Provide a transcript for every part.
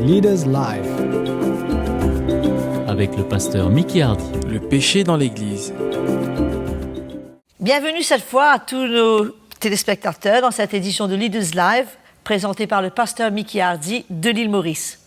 Leaders Live. Avec le pasteur Mickey Hardy. Le péché dans l'Église. Bienvenue cette fois à tous nos téléspectateurs dans cette édition de Leaders Live, présentée par le pasteur Mickey Hardy de l'île Maurice.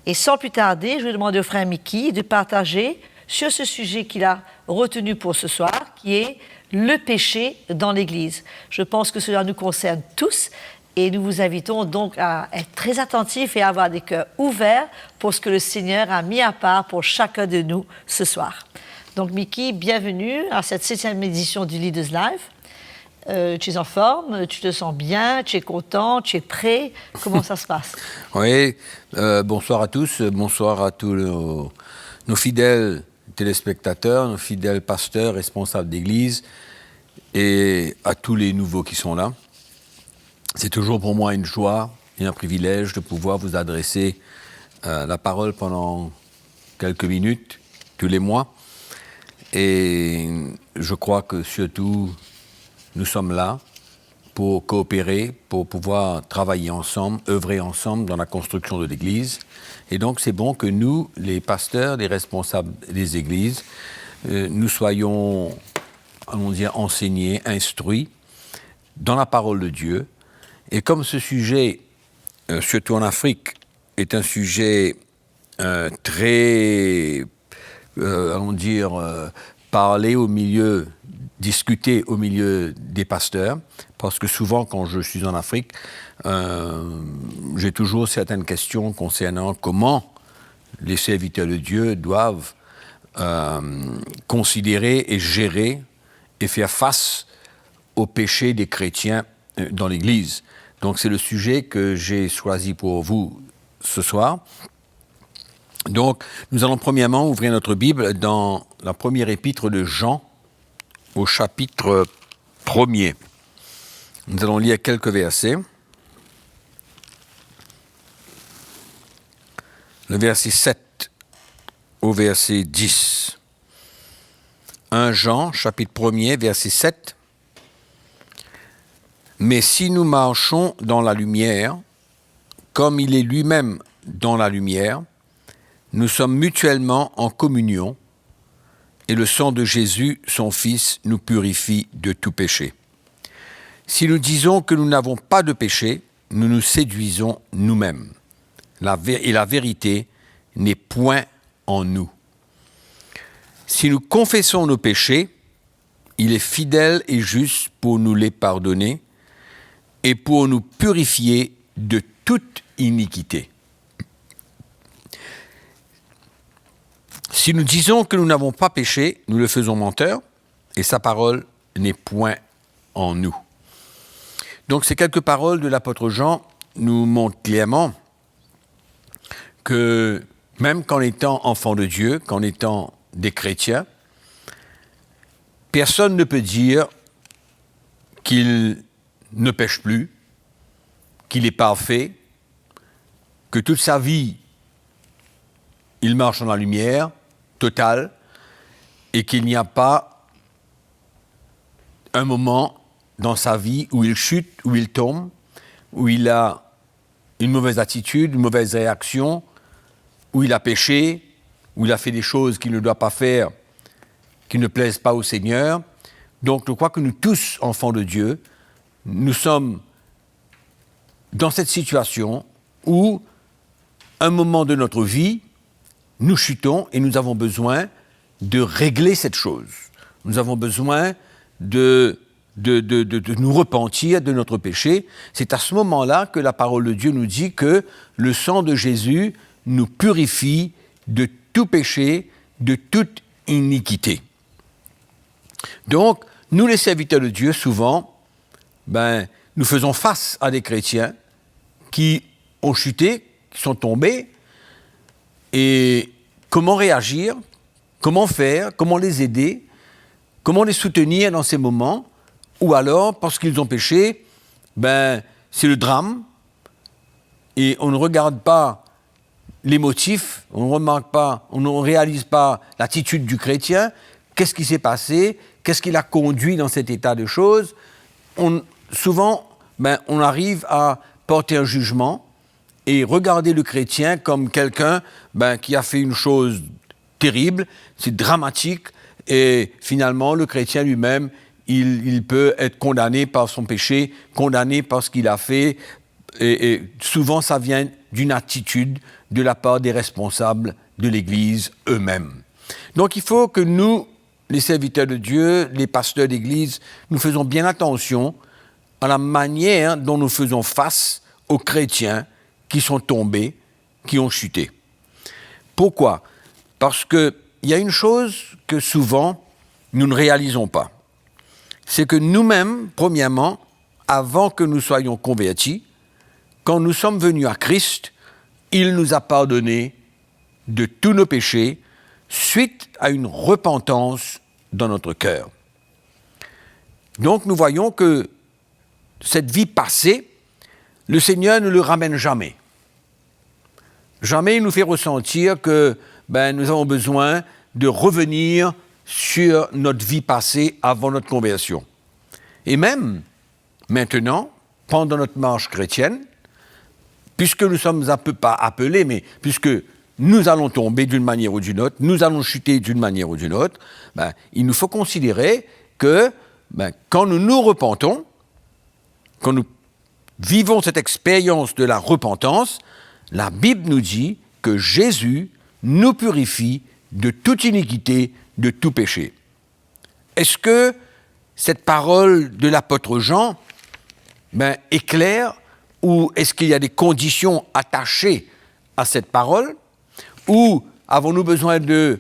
Et sans plus tarder, je vais demander au frère Mickey de partager sur ce sujet qu'il a retenu pour ce soir, qui est le péché dans l'Église. Je pense que cela nous concerne tous et nous vous invitons donc à être très attentifs et à avoir des cœurs ouverts pour ce que le Seigneur a mis à part pour chacun de nous ce soir. Donc Mickey, bienvenue à cette 7e édition du Leaders Live. Tu es en forme, tu te sens bien, tu es content, tu es prêt. Comment ça se passe? Oui, bonsoir à tous, bonsoir à tous nos fidèles téléspectateurs, nos fidèles pasteurs, responsables d'église et à tous les nouveaux qui sont là. C'est toujours pour moi une joie et un privilège de pouvoir vous adresser la parole pendant quelques minutes, tous les mois. Et je crois que surtout, nous sommes là pour coopérer, pour pouvoir travailler ensemble, œuvrer ensemble dans la construction de l'Église. Et donc, c'est bon que nous, les pasteurs, les responsables des églises, nous soyons, allons dire, enseignés, instruits dans la parole de Dieu. Et comme ce sujet, surtout en Afrique, est un sujet très, allons dire, parlé au milieu, discuté au milieu des pasteurs, parce que souvent, quand je suis en Afrique, j'ai toujours certaines questions concernant comment les serviteurs de Dieu doivent considérer et gérer et faire face au péché des chrétiens dans l'Église. Donc, c'est le sujet que j'ai choisi pour vous ce soir. Donc, nous allons premièrement ouvrir notre Bible dans la première épître de Jean, au chapitre 1er. Nous allons lire quelques versets. Le verset 7 au verset 10. 1 Jean, chapitre 1er, verset 7. Mais si nous marchons dans la lumière, comme il est lui-même dans la lumière, nous sommes mutuellement en communion, et le sang de Jésus, son Fils, nous purifie de tout péché. Si nous disons que nous n'avons pas de péché, nous nous séduisons nous-mêmes. Et la vérité n'est point en nous. Si nous confessons nos péchés, il est fidèle et juste pour nous les pardonner et pour nous purifier de toute iniquité. Si nous disons que nous n'avons pas péché, nous le faisons menteur, et sa parole n'est point en nous. Donc ces quelques paroles de l'apôtre Jean nous montrent clairement que même qu'en étant enfant de Dieu, qu'en étant des chrétiens, personne ne peut dire qu'il ne pêche plus, qu'il est parfait, que toute sa vie, il marche dans la lumière totale et qu'il n'y a pas un moment dans sa vie où il chute, où il tombe, où il a une mauvaise attitude, une mauvaise réaction, où il a péché, où il a fait des choses qu'il ne doit pas faire, qui ne plaisent pas au Seigneur. Donc, je crois que nous tous, enfants de Dieu, nous sommes dans cette situation où, un moment de notre vie, nous chutons et nous avons besoin de régler cette chose. Nous avons besoin de nous repentir de notre péché. C'est à ce moment-là que la parole de Dieu nous dit que le sang de Jésus nous purifie de tout péché, de toute iniquité. Donc, nous les serviteurs de Dieu, souvent, nous faisons face à des chrétiens qui ont chuté, qui sont tombés, et comment réagir, comment faire, comment les aider, comment les soutenir dans ces moments, ou alors, parce qu'ils ont péché, c'est le drame, et on ne regarde pas les motifs, on ne remarque pas, on ne réalise pas l'attitude du chrétien, qu'est-ce qui s'est passé, qu'est-ce qui l'a conduit dans cet état de choses. Souvent, on arrive à porter un jugement, et regarder le chrétien comme quelqu'un qui a fait une chose terrible, c'est dramatique, et finalement le chrétien lui-même, il peut être condamné par son péché, condamné par ce qu'il a fait, et souvent ça vient d'une attitude de la part des responsables de l'Église eux-mêmes. Donc il faut que nous, les serviteurs de Dieu, les pasteurs d'Église, nous faisons bien attention à la manière dont nous faisons face aux chrétiens qui sont tombés, qui ont chuté. Pourquoi ? Parce qu'il y a une chose que souvent nous ne réalisons pas. C'est que nous-mêmes, premièrement, avant que nous soyons convertis, quand nous sommes venus à Christ, il nous a pardonné de tous nos péchés suite à une repentance dans notre cœur. Donc nous voyons que cette vie passée, le Seigneur ne le ramène jamais. Jamais il nous fait ressentir que nous avons besoin de revenir sur notre vie passée avant notre conversion. Et même maintenant, pendant notre marche chrétienne, puisque nous sommes un peu pas appelés, mais puisque nous allons tomber d'une manière ou d'une autre, nous allons chuter d'une manière ou d'une autre, il nous faut considérer que quand nous nous repentons, quand nous vivons cette expérience de la repentance, la Bible nous dit que Jésus nous purifie de toute iniquité, de tout péché. Est-ce que cette parole de l'apôtre Jean est claire, ou est-ce qu'il y a des conditions attachées à cette parole, ou avons-nous besoin de,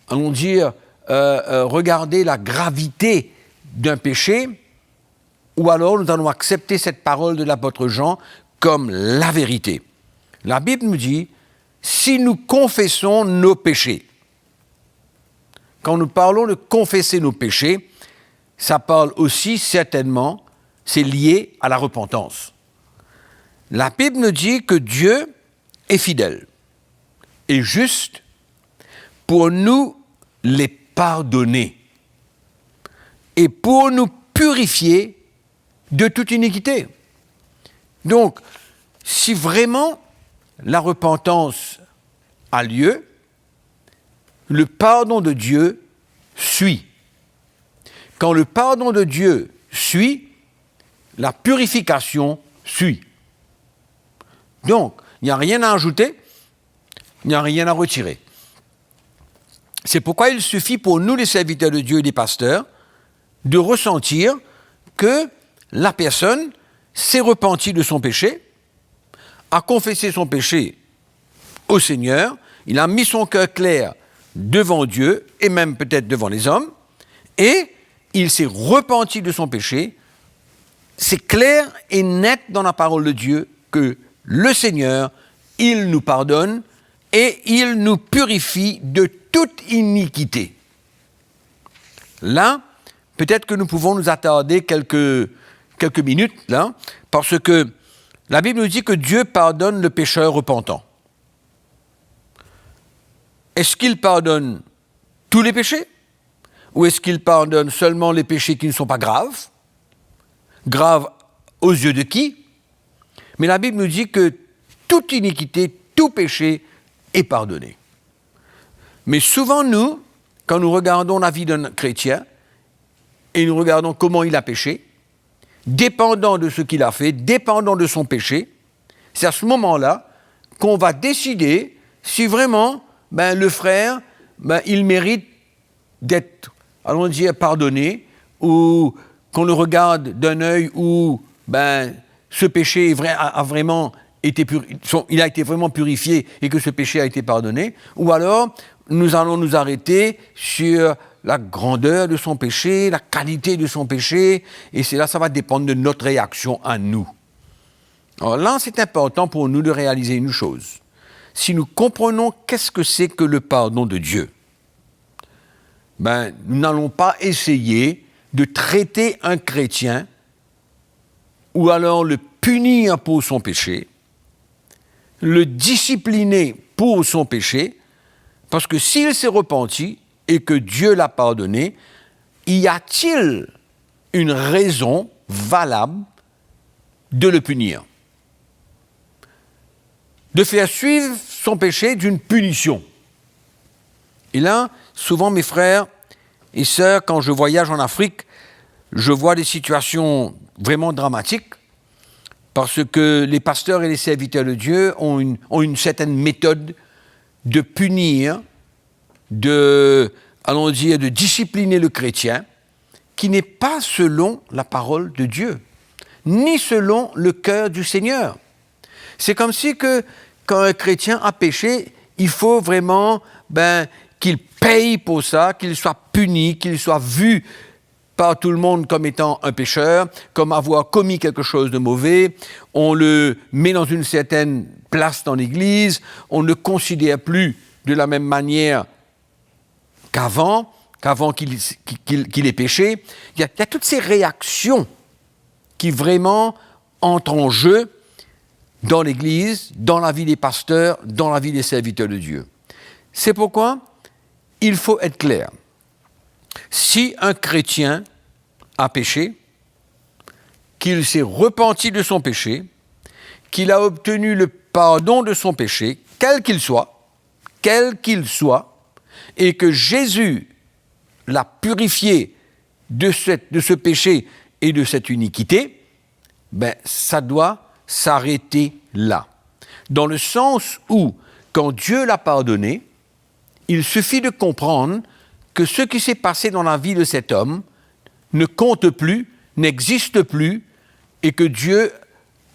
allons dire, regarder la gravité d'un péché, ou alors nous allons accepter cette parole de l'apôtre Jean comme la vérité? La Bible nous dit, si nous confessons nos péchés, quand nous parlons de confesser nos péchés, ça parle aussi certainement, c'est lié à la repentance. La Bible nous dit que Dieu est fidèle et juste pour nous les pardonner et pour nous purifier de toute iniquité. Donc, si vraiment la repentance a lieu, le pardon de Dieu suit. Quand le pardon de Dieu suit, la purification suit. Donc, il n'y a rien à ajouter, il n'y a rien à retirer. C'est pourquoi il suffit pour nous, les serviteurs de Dieu et les pasteurs, de ressentir que la personne s'est repentie de son péché, a confessé son péché au Seigneur, il a mis son cœur clair devant Dieu, et même peut-être devant les hommes, et il s'est repenti de son péché. C'est clair et net dans la parole de Dieu que le Seigneur, il nous pardonne et il nous purifie de toute iniquité. Là, peut-être que nous pouvons nous attarder quelques minutes, là, parce que la Bible nous dit que Dieu pardonne le pécheur repentant. Est-ce qu'il pardonne tous les péchés? Ou est-ce qu'il pardonne seulement les péchés qui ne sont pas graves? Graves aux yeux de qui? Mais la Bible nous dit que toute iniquité, tout péché est pardonné. Mais souvent nous, quand nous regardons la vie d'un chrétien, et nous regardons comment il a péché, dépendant de ce qu'il a fait, dépendant de son péché, c'est à ce moment-là qu'on va décider si vraiment le frère, il mérite d'être, allons dire, pardonné, ou qu'on le regarde d'un œil où ce péché a vraiment été il a été vraiment purifié et que ce péché a été pardonné, ou alors nous allons nous arrêter sur la grandeur de son péché, la qualité de son péché, et c'est là, ça va dépendre de notre réaction à nous. Alors là, c'est important pour nous de réaliser une chose. Si nous comprenons qu'est-ce que c'est que le pardon de Dieu, nous n'allons pas essayer de traiter un chrétien ou alors le punir pour son péché, le discipliner pour son péché, parce que s'il s'est repenti et que Dieu l'a pardonné, y a-t-il une raison valable de le punir? de faire suivre son péché d'une punition. Et là, souvent mes frères et sœurs, quand je voyage en Afrique, je vois des situations vraiment dramatiques parce que les pasteurs et les serviteurs de Dieu ont une certaine méthode de punir, de discipliner le chrétien qui n'est pas selon la parole de Dieu, ni selon le cœur du Seigneur. C'est comme si que quand un chrétien a péché, il faut vraiment qu'il paye pour ça, qu'il soit puni, qu'il soit vu par tout le monde comme étant un pécheur, comme avoir commis quelque chose de mauvais. On le met dans une certaine place dans l'Église, on ne le considère plus de la même manière qu'avant qu'il ait péché. Il y a toutes ces réactions qui vraiment entrent en jeu dans l'Église, dans la vie des pasteurs, dans la vie des serviteurs de Dieu. C'est pourquoi il faut être clair. Si un chrétien a péché, qu'il s'est repenti de son péché, qu'il a obtenu le pardon de son péché, quel qu'il soit, et que Jésus l'a purifié de ce péché et de cette iniquité, ça doit s'arrêter là. Dans le sens où, quand Dieu l'a pardonné, il suffit de comprendre que ce qui s'est passé dans la vie de cet homme ne compte plus, n'existe plus, et que Dieu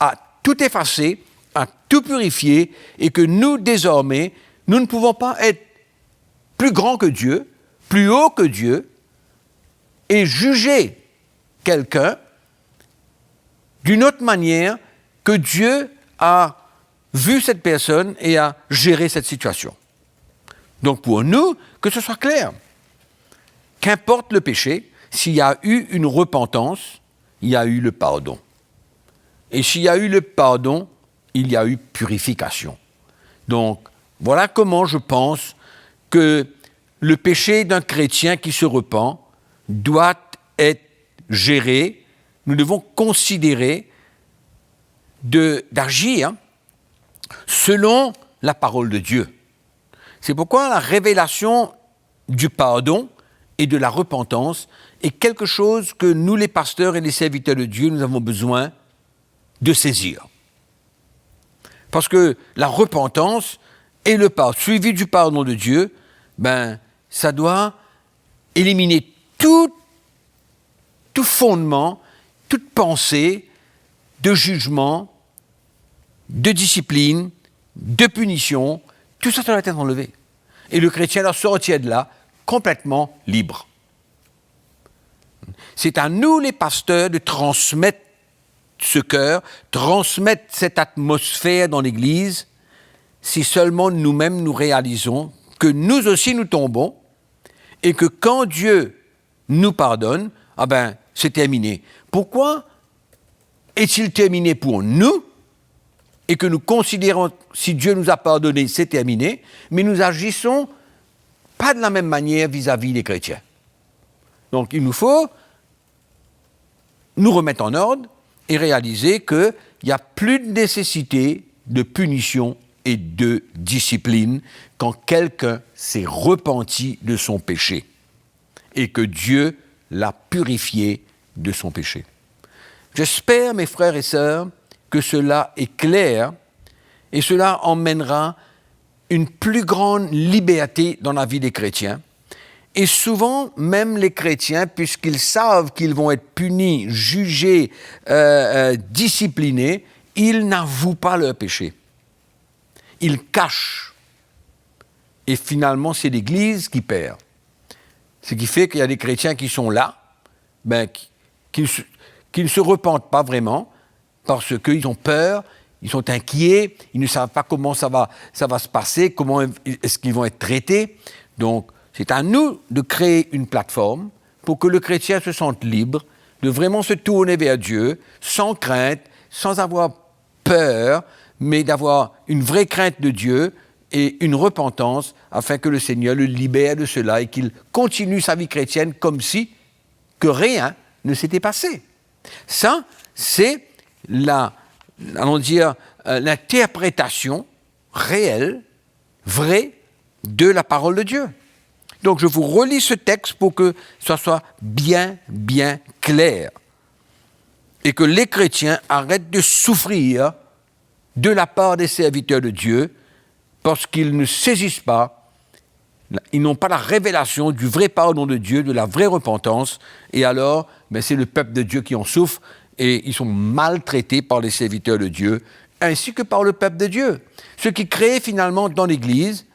a tout effacé, a tout purifié, et que nous, désormais, nous ne pouvons pas être plus grands que Dieu, plus haut que Dieu, et juger quelqu'un d'une autre manière que Dieu a vu cette personne et a géré cette situation. Donc pour nous, que ce soit clair, qu'importe le péché, s'il y a eu une repentance, il y a eu le pardon. Et s'il y a eu le pardon, il y a eu purification. Donc voilà comment je pense que le péché d'un chrétien qui se repent doit être géré. Nous devons considérer d'agir selon la parole de Dieu. C'est pourquoi la révélation du pardon et de la repentance est quelque chose que nous, les pasteurs et les serviteurs de Dieu, nous avons besoin de saisir. Parce que la repentance et le pardon, suivi du pardon de Dieu, ça doit éliminer tout fondement, toute pensée de jugement, de discipline, de punition. Tout ça doit être enlevé. Et le chrétien doit sortir de là complètement libre. C'est à nous, les pasteurs, de transmettre ce cœur, transmettre cette atmosphère dans l'Église, si seulement nous-mêmes nous réalisons que nous aussi nous tombons et que quand Dieu nous pardonne, c'est terminé. Pourquoi est-il terminé pour nous et que nous considérons, si Dieu nous a pardonné, c'est terminé, mais nous agissons pas de la même manière vis-à-vis des chrétiens. Donc il nous faut nous remettre en ordre et réaliser qu'il n'y a plus de nécessité de punition et de discipline quand quelqu'un s'est repenti de son péché et que Dieu l'a purifié de son péché. J'espère, mes frères et sœurs, que cela est clair et cela emmènera une plus grande liberté dans la vie des chrétiens. Et souvent, même les chrétiens, puisqu'ils savent qu'ils vont être punis, jugés, disciplinés, ils n'avouent pas leur péché. Ils cachent. Et finalement, c'est l'Église qui perd. Ce qui fait qu'il y a des chrétiens qui sont là, qui ne se repentent pas vraiment, parce qu'ils ont peur, ils sont inquiets, ils ne savent pas comment ça va se passer, comment est-ce qu'ils vont être traités. Donc, c'est à nous de créer une plateforme pour que le chrétien se sente libre, de vraiment se tourner vers Dieu, sans crainte, sans avoir peur, mais d'avoir une vraie crainte de Dieu et une repentance, afin que le Seigneur le libère de cela et qu'il continue sa vie chrétienne comme si que rien ne s'était passé. Ça, c'est l'interprétation réelle, vraie de la parole de Dieu. Donc je vous relis ce texte pour que ça soit bien, bien clair. Et que les chrétiens arrêtent de souffrir de la part des serviteurs de Dieu parce qu'ils ne saisissent pas, ils n'ont pas la révélation du vrai pardon de Dieu, de la vraie repentance, et alors c'est le peuple de Dieu qui en souffre, et ils sont maltraités par les serviteurs de Dieu, ainsi que par le peuple de Dieu. Ce qui crée finalement dans l'Église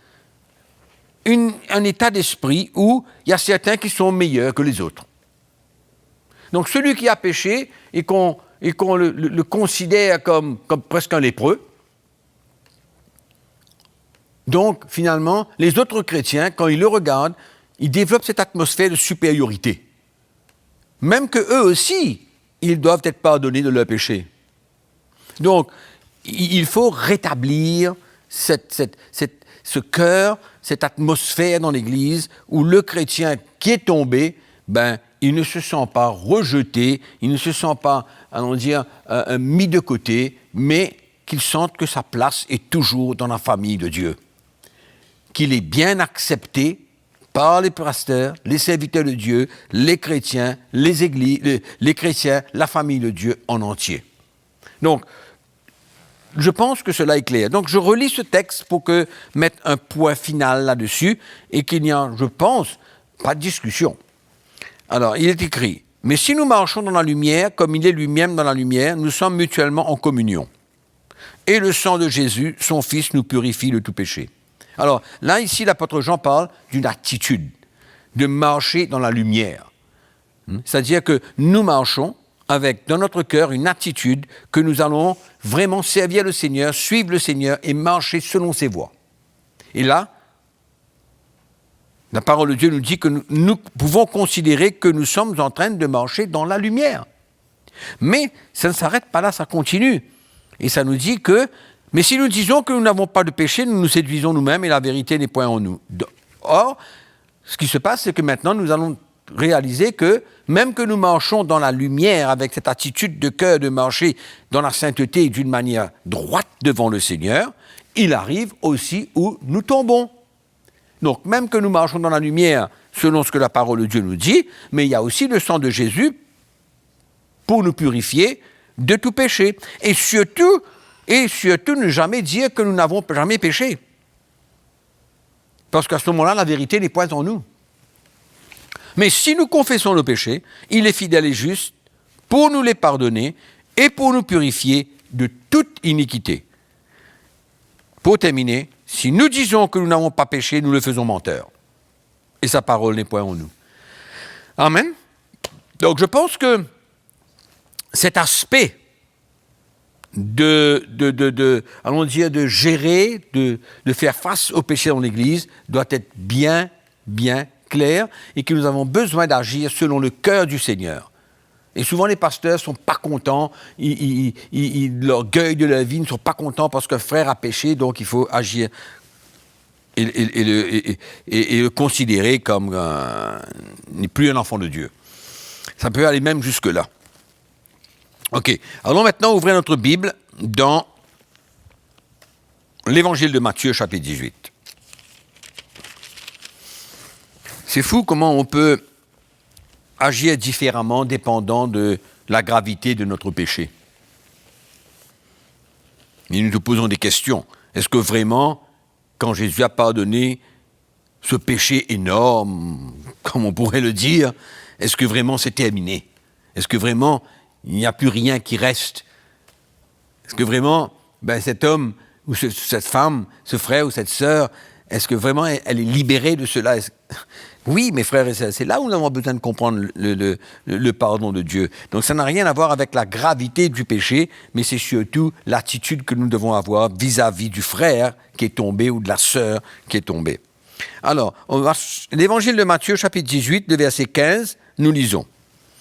un état d'esprit où il y a certains qui sont meilleurs que les autres. Donc celui qui a péché et qu'on le considère comme presque un lépreux, donc finalement les autres chrétiens, quand ils le regardent, ils développent cette atmosphère de supériorité. Même qu'eux aussi, ils doivent être pardonnés de leurs péchés. Donc, il faut rétablir ce cœur, cette atmosphère dans l'Église où le chrétien qui est tombé, il ne se sent pas rejeté, il ne se sent pas, allons dire, mis de côté, mais qu'il sente que sa place est toujours dans la famille de Dieu. Qu'il est bien accepté par les pasteurs, les serviteurs de Dieu, les chrétiens, les églises, les chrétiens, la famille de Dieu en entier. Donc, je pense que cela est clair. Donc, je relis ce texte pour mettre un point final là-dessus et qu'il n'y a, je pense, pas de discussion. Alors, il est écrit, « Mais si nous marchons dans la lumière, comme il est lui-même dans la lumière, nous sommes mutuellement en communion. Et le sang de Jésus, son Fils, nous purifie de tout péché. » Alors, là, ici, l'apôtre Jean parle d'une attitude, de marcher dans la lumière. C'est-à-dire que nous marchons avec, dans notre cœur, une attitude que nous allons vraiment servir le Seigneur, suivre le Seigneur et marcher selon ses voies. Et là, la parole de Dieu nous dit que nous pouvons considérer que nous sommes en train de marcher dans la lumière. Mais ça ne s'arrête pas là, ça continue. Et ça nous dit que, mais si nous disons que nous n'avons pas de péché, nous nous séduisons nous-mêmes et la vérité n'est point en nous. Or, ce qui se passe, c'est que maintenant nous allons réaliser que même que nous marchons dans la lumière avec cette attitude de cœur de marcher dans la sainteté d'une manière droite devant le Seigneur, il arrive aussi où nous tombons. Donc même que nous marchons dans la lumière selon ce que la parole de Dieu nous dit, mais il y a aussi le sang de Jésus pour nous purifier de tout péché. Et surtout ne jamais dire que nous n'avons jamais péché. Parce qu'à ce moment-là, la vérité n'est point en nous. Mais si nous confessons nos péchés, il est fidèle et juste pour nous les pardonner et pour nous purifier de toute iniquité. Pour terminer, si nous disons que nous n'avons pas péché, nous le faisons menteur. Et sa parole n'est point en nous. Amen. Donc je pense que cet aspect allons dire, de gérer, de faire face au péché dans l'Église doit être bien, bien clair et que nous avons besoin d'agir selon le cœur du Seigneur. Et souvent, les pasteurs ne sont pas contents, l'orgueil de leur vie ne sont pas contents parce qu'un frère a péché, donc il faut agir et le considérer comme n'est plus un enfant de Dieu. Ça peut aller même jusque-là. Ok, allons maintenant ouvrir notre Bible dans l'Évangile de Matthieu, chapitre 18. C'est fou comment on peut agir différemment dépendant de la gravité de notre péché. Et nous nous posons des questions. Est-ce que vraiment, quand Jésus a pardonné ce péché énorme, comme on pourrait le dire, est-ce que vraiment c'est terminé? Est-ce que vraiment il n'y a plus rien qui reste? Est-ce que vraiment cet homme ou cette femme, ce frère ou cette sœur, est-ce que vraiment elle est libérée de cela? Oui, mes frères et sœurs, c'est là où nous avons besoin de comprendre le pardon de Dieu. Donc ça n'a rien à voir avec la gravité du péché, mais c'est surtout l'attitude que nous devons avoir vis-à-vis du frère qui est tombé ou de la sœur qui est tombée. Alors, l'Évangile de Matthieu, chapitre 18, le verset 15, nous lisons.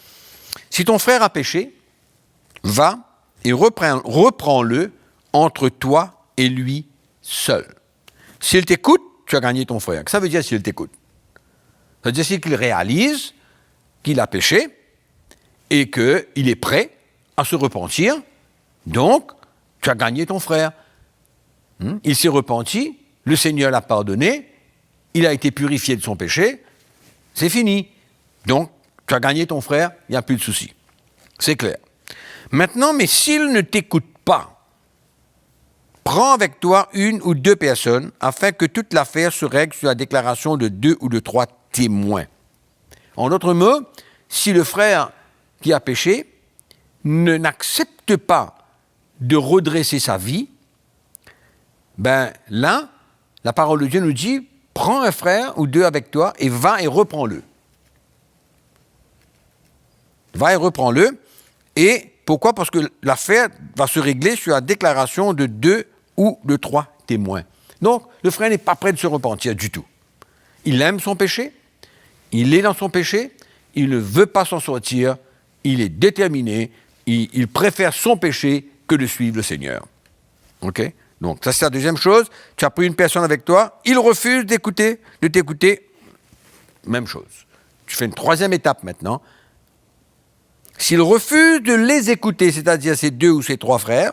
« Si ton frère a péché, va et reprends-le entre toi et lui seul. S'il t'écoute, tu as gagné ton frère. » Ça veut dire s'il t'écoute. Ça veut dire qu'il réalise qu'il a péché et qu'il est prêt à se repentir. Donc, tu as gagné ton frère. Il s'est repenti, le Seigneur l'a pardonné, il a été purifié de son péché, c'est fini. Donc, tu as gagné ton frère, il n'y a plus de souci. C'est clair. Maintenant, mais s'il ne t'écoute pas, prends avec toi 1 ou 2 personnes afin que toute l'affaire se règle sur la déclaration de 2 ou de 3 témoins. En d'autres mots, si le frère qui a péché n'accepte pas de redresser sa vie, ben là, la parole de Dieu nous dit, prends un frère ou 2 avec toi et va et reprends-le. Va et reprends-le. Et pourquoi? Parce que l'affaire va se régler sur la déclaration de 2 ou de 3 témoins. Donc, le frère n'est pas prêt de se repentir du tout. Il aime son péché, il est dans son péché, il ne veut pas s'en sortir, il est déterminé, il préfère son péché que de suivre le Seigneur. OK? Donc, ça c'est la deuxième chose. Tu as pris une personne avec toi, il refuse de t'écouter, même chose. Tu fais une 3e étape maintenant. S'il refuse de les écouter, c'est-à-dire ses 2 ou ses 3 frères,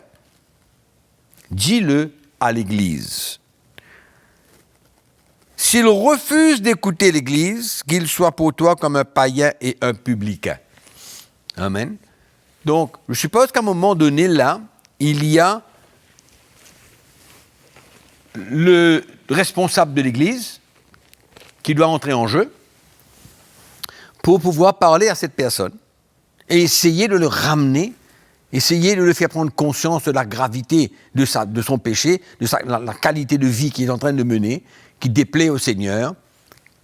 dis-le à l'Église. S'il refuse d'écouter l'Église, qu'il soit pour toi comme un païen et un publicain. Amen. Donc, je suppose qu'à un moment donné, là, il y a le responsable de l'Église qui doit entrer en jeu pour pouvoir parler à cette personne et essayer de le ramener, essayer de le faire prendre conscience de la gravité de son péché, de la qualité de vie qu'il est en train de mener, qui déplaît au Seigneur,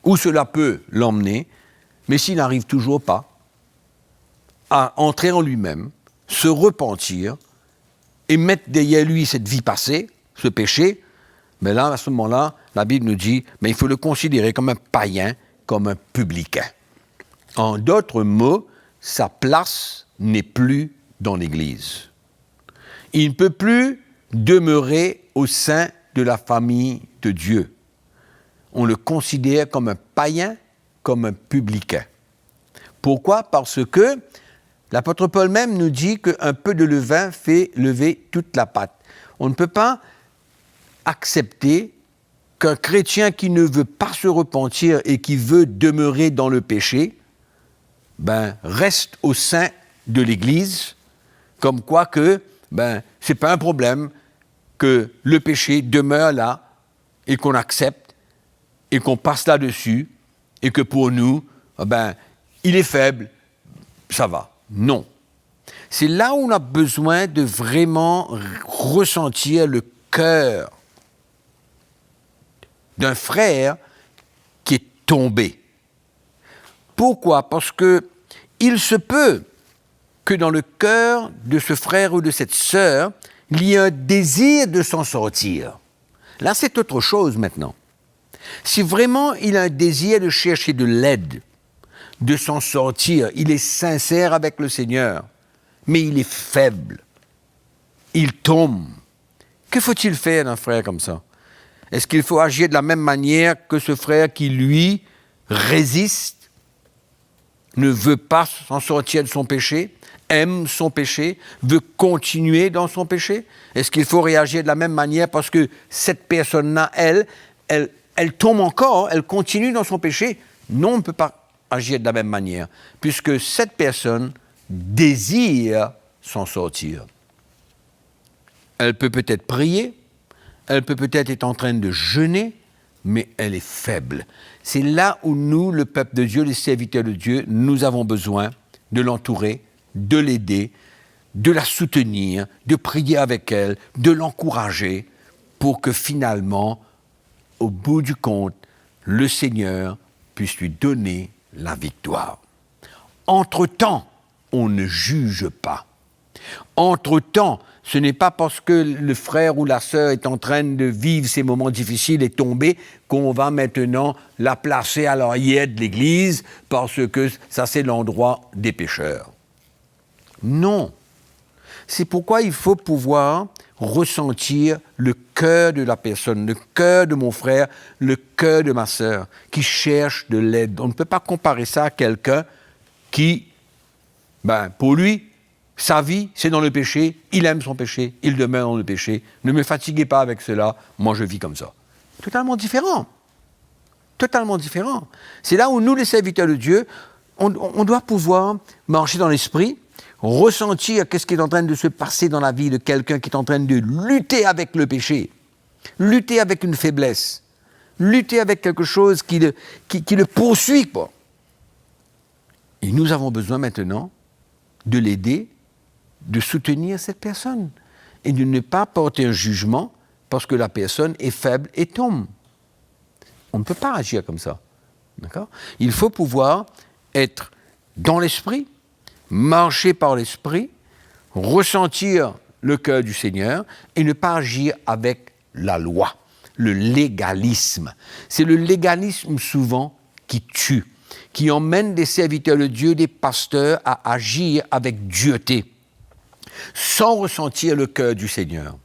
où cela peut l'emmener, mais s'il n'arrive toujours pas à entrer en lui-même, se repentir et mettre derrière lui cette vie passée, ce péché, mais là, à ce moment-là, la Bible nous dit, mais il faut le considérer comme un païen, comme un publicain. En d'autres mots, sa place n'est plus dans l'Église. Il ne peut plus demeurer au sein de la famille de Dieu. On le considère comme un païen, comme un publicain. Pourquoi? Parce que l'apôtre Paul même nous dit qu'un peu de levain fait lever toute la pâte. On ne peut pas accepter qu'un chrétien qui ne veut pas se repentir et qui veut demeurer dans le péché, reste au sein de l'Église, comme quoi que, c'est pas un problème que le péché demeure là et qu'on accepte et qu'on passe là-dessus et que pour nous, il est faible, ça va. Non. C'est là où on a besoin de vraiment ressentir le cœur d'un frère qui est tombé. Pourquoi? Parce que il se peut que dans le cœur de ce frère ou de cette sœur, il y ait un désir de s'en sortir. Là, c'est autre chose maintenant. Si vraiment il a un désir de chercher de l'aide, de s'en sortir, il est sincère avec le Seigneur, mais il est faible, il tombe. Que faut-il faire d'un frère comme ça? Est-ce qu'il faut agir de la même manière que ce frère qui, lui, résiste, ne veut pas s'en sortir de son péché, aime son péché, veut continuer dans son péché? Est-ce qu'il faut réagir de la même manière parce que cette personne-là, elle tombe encore, elle continue dans son péché? Non, on ne peut pas agir de la même manière, puisque cette personne désire s'en sortir. Elle peut peut-être prier, elle peut peut-être être en train de jeûner, mais elle est faible. C'est là où nous, le peuple de Dieu, les serviteurs de Dieu, nous avons besoin de l'entourer, de l'aider, de la soutenir, de prier avec elle, de l'encourager, pour que finalement, au bout du compte, le Seigneur puisse lui donner la victoire. Entre-temps, on ne juge pas. Entre-temps, ce n'est pas parce que le frère ou la sœur est en train de vivre ces moments difficiles et tomber qu'on va maintenant la placer à l'arrière de l'Église parce que ça, c'est l'endroit des pécheurs. Non. C'est pourquoi il faut pouvoir ressentir le cœur de la personne, le cœur de mon frère, le cœur de ma sœur, qui cherche de l'aide. On ne peut pas comparer ça à quelqu'un qui, pour lui, Sa vie, c'est dans le péché, il aime son péché, il demeure dans le péché. Ne me fatiguez pas avec cela, moi je vis comme ça. Totalement différent. Totalement différent. C'est là où nous, les serviteurs de Dieu, on doit pouvoir marcher dans l'esprit, ressentir qu'est-ce qui est en train de se passer dans la vie de quelqu'un qui est en train de lutter avec le péché, lutter avec une faiblesse, lutter avec quelque chose qui le poursuit, quoi. Et nous avons besoin maintenant de l'aider, de soutenir cette personne et de ne pas porter un jugement parce que la personne est faible et tombe. On ne peut pas agir comme ça. D'accord ? Il faut pouvoir être dans l'esprit, marcher par l'esprit, ressentir le cœur du Seigneur et ne pas agir avec la loi, le légalisme. C'est le légalisme souvent qui tue, qui emmène des serviteurs de Dieu, des pasteurs à agir avec dureté, sans ressentir le cœur du Seigneur,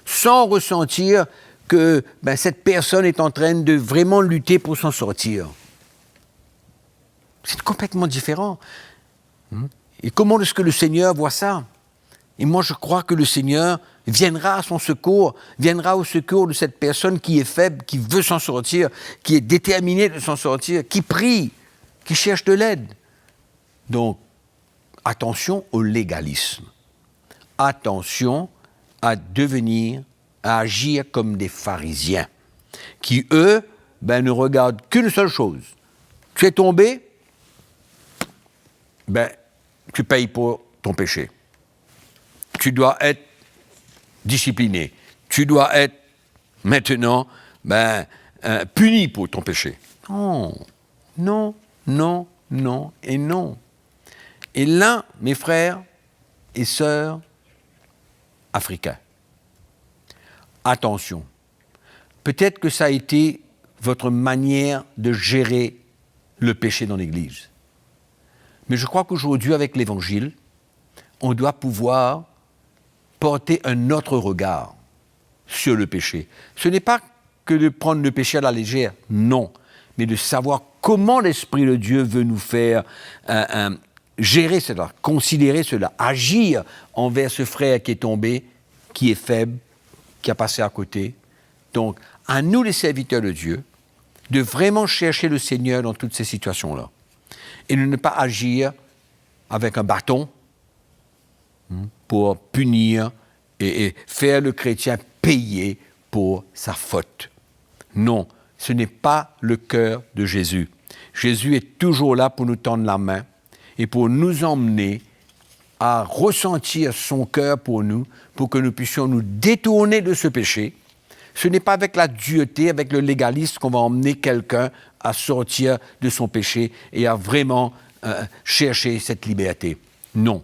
sans ressentir que cette personne est en train de vraiment lutter pour s'en sortir. C'est complètement différent. Et comment est-ce que le Seigneur voit ça ? Et moi, je crois que le Seigneur viendra à son secours, viendra au secours de cette personne qui est faible, qui veut s'en sortir, qui est déterminée de s'en sortir, qui prie, qui cherche de l'aide. Donc, attention au légalisme. Attention à agir comme des pharisiens, qui, eux, ne regardent qu'une seule chose. Tu es tombé, tu payes pour ton péché. Tu dois être discipliné. Tu dois être maintenant puni pour ton péché. Non, non, non, non et non. Et là, mes frères et sœurs africains, attention, peut-être que ça a été votre manière de gérer le péché dans l'Église. Mais je crois qu'aujourd'hui, avec l'Évangile, on doit pouvoir porter un autre regard sur le péché. Ce n'est pas que de prendre le péché à la légère, non, mais de savoir comment l'Esprit de Dieu veut nous faire gérer cela, considérer cela, agir envers ce frère qui est tombé, qui est faible, qui a passé à côté. Donc, à nous les serviteurs de Dieu, de vraiment chercher le Seigneur dans toutes ces situations-là. Et de ne pas agir avec un bâton pour punir et faire le chrétien payer pour sa faute. Non, ce n'est pas le cœur de Jésus. Jésus est toujours là pour nous tendre la main et pour nous emmener à ressentir son cœur pour nous, pour que nous puissions nous détourner de ce péché. Ce n'est pas avec la dureté, avec le légalisme qu'on va emmener quelqu'un à sortir de son péché et à vraiment chercher cette liberté. Non.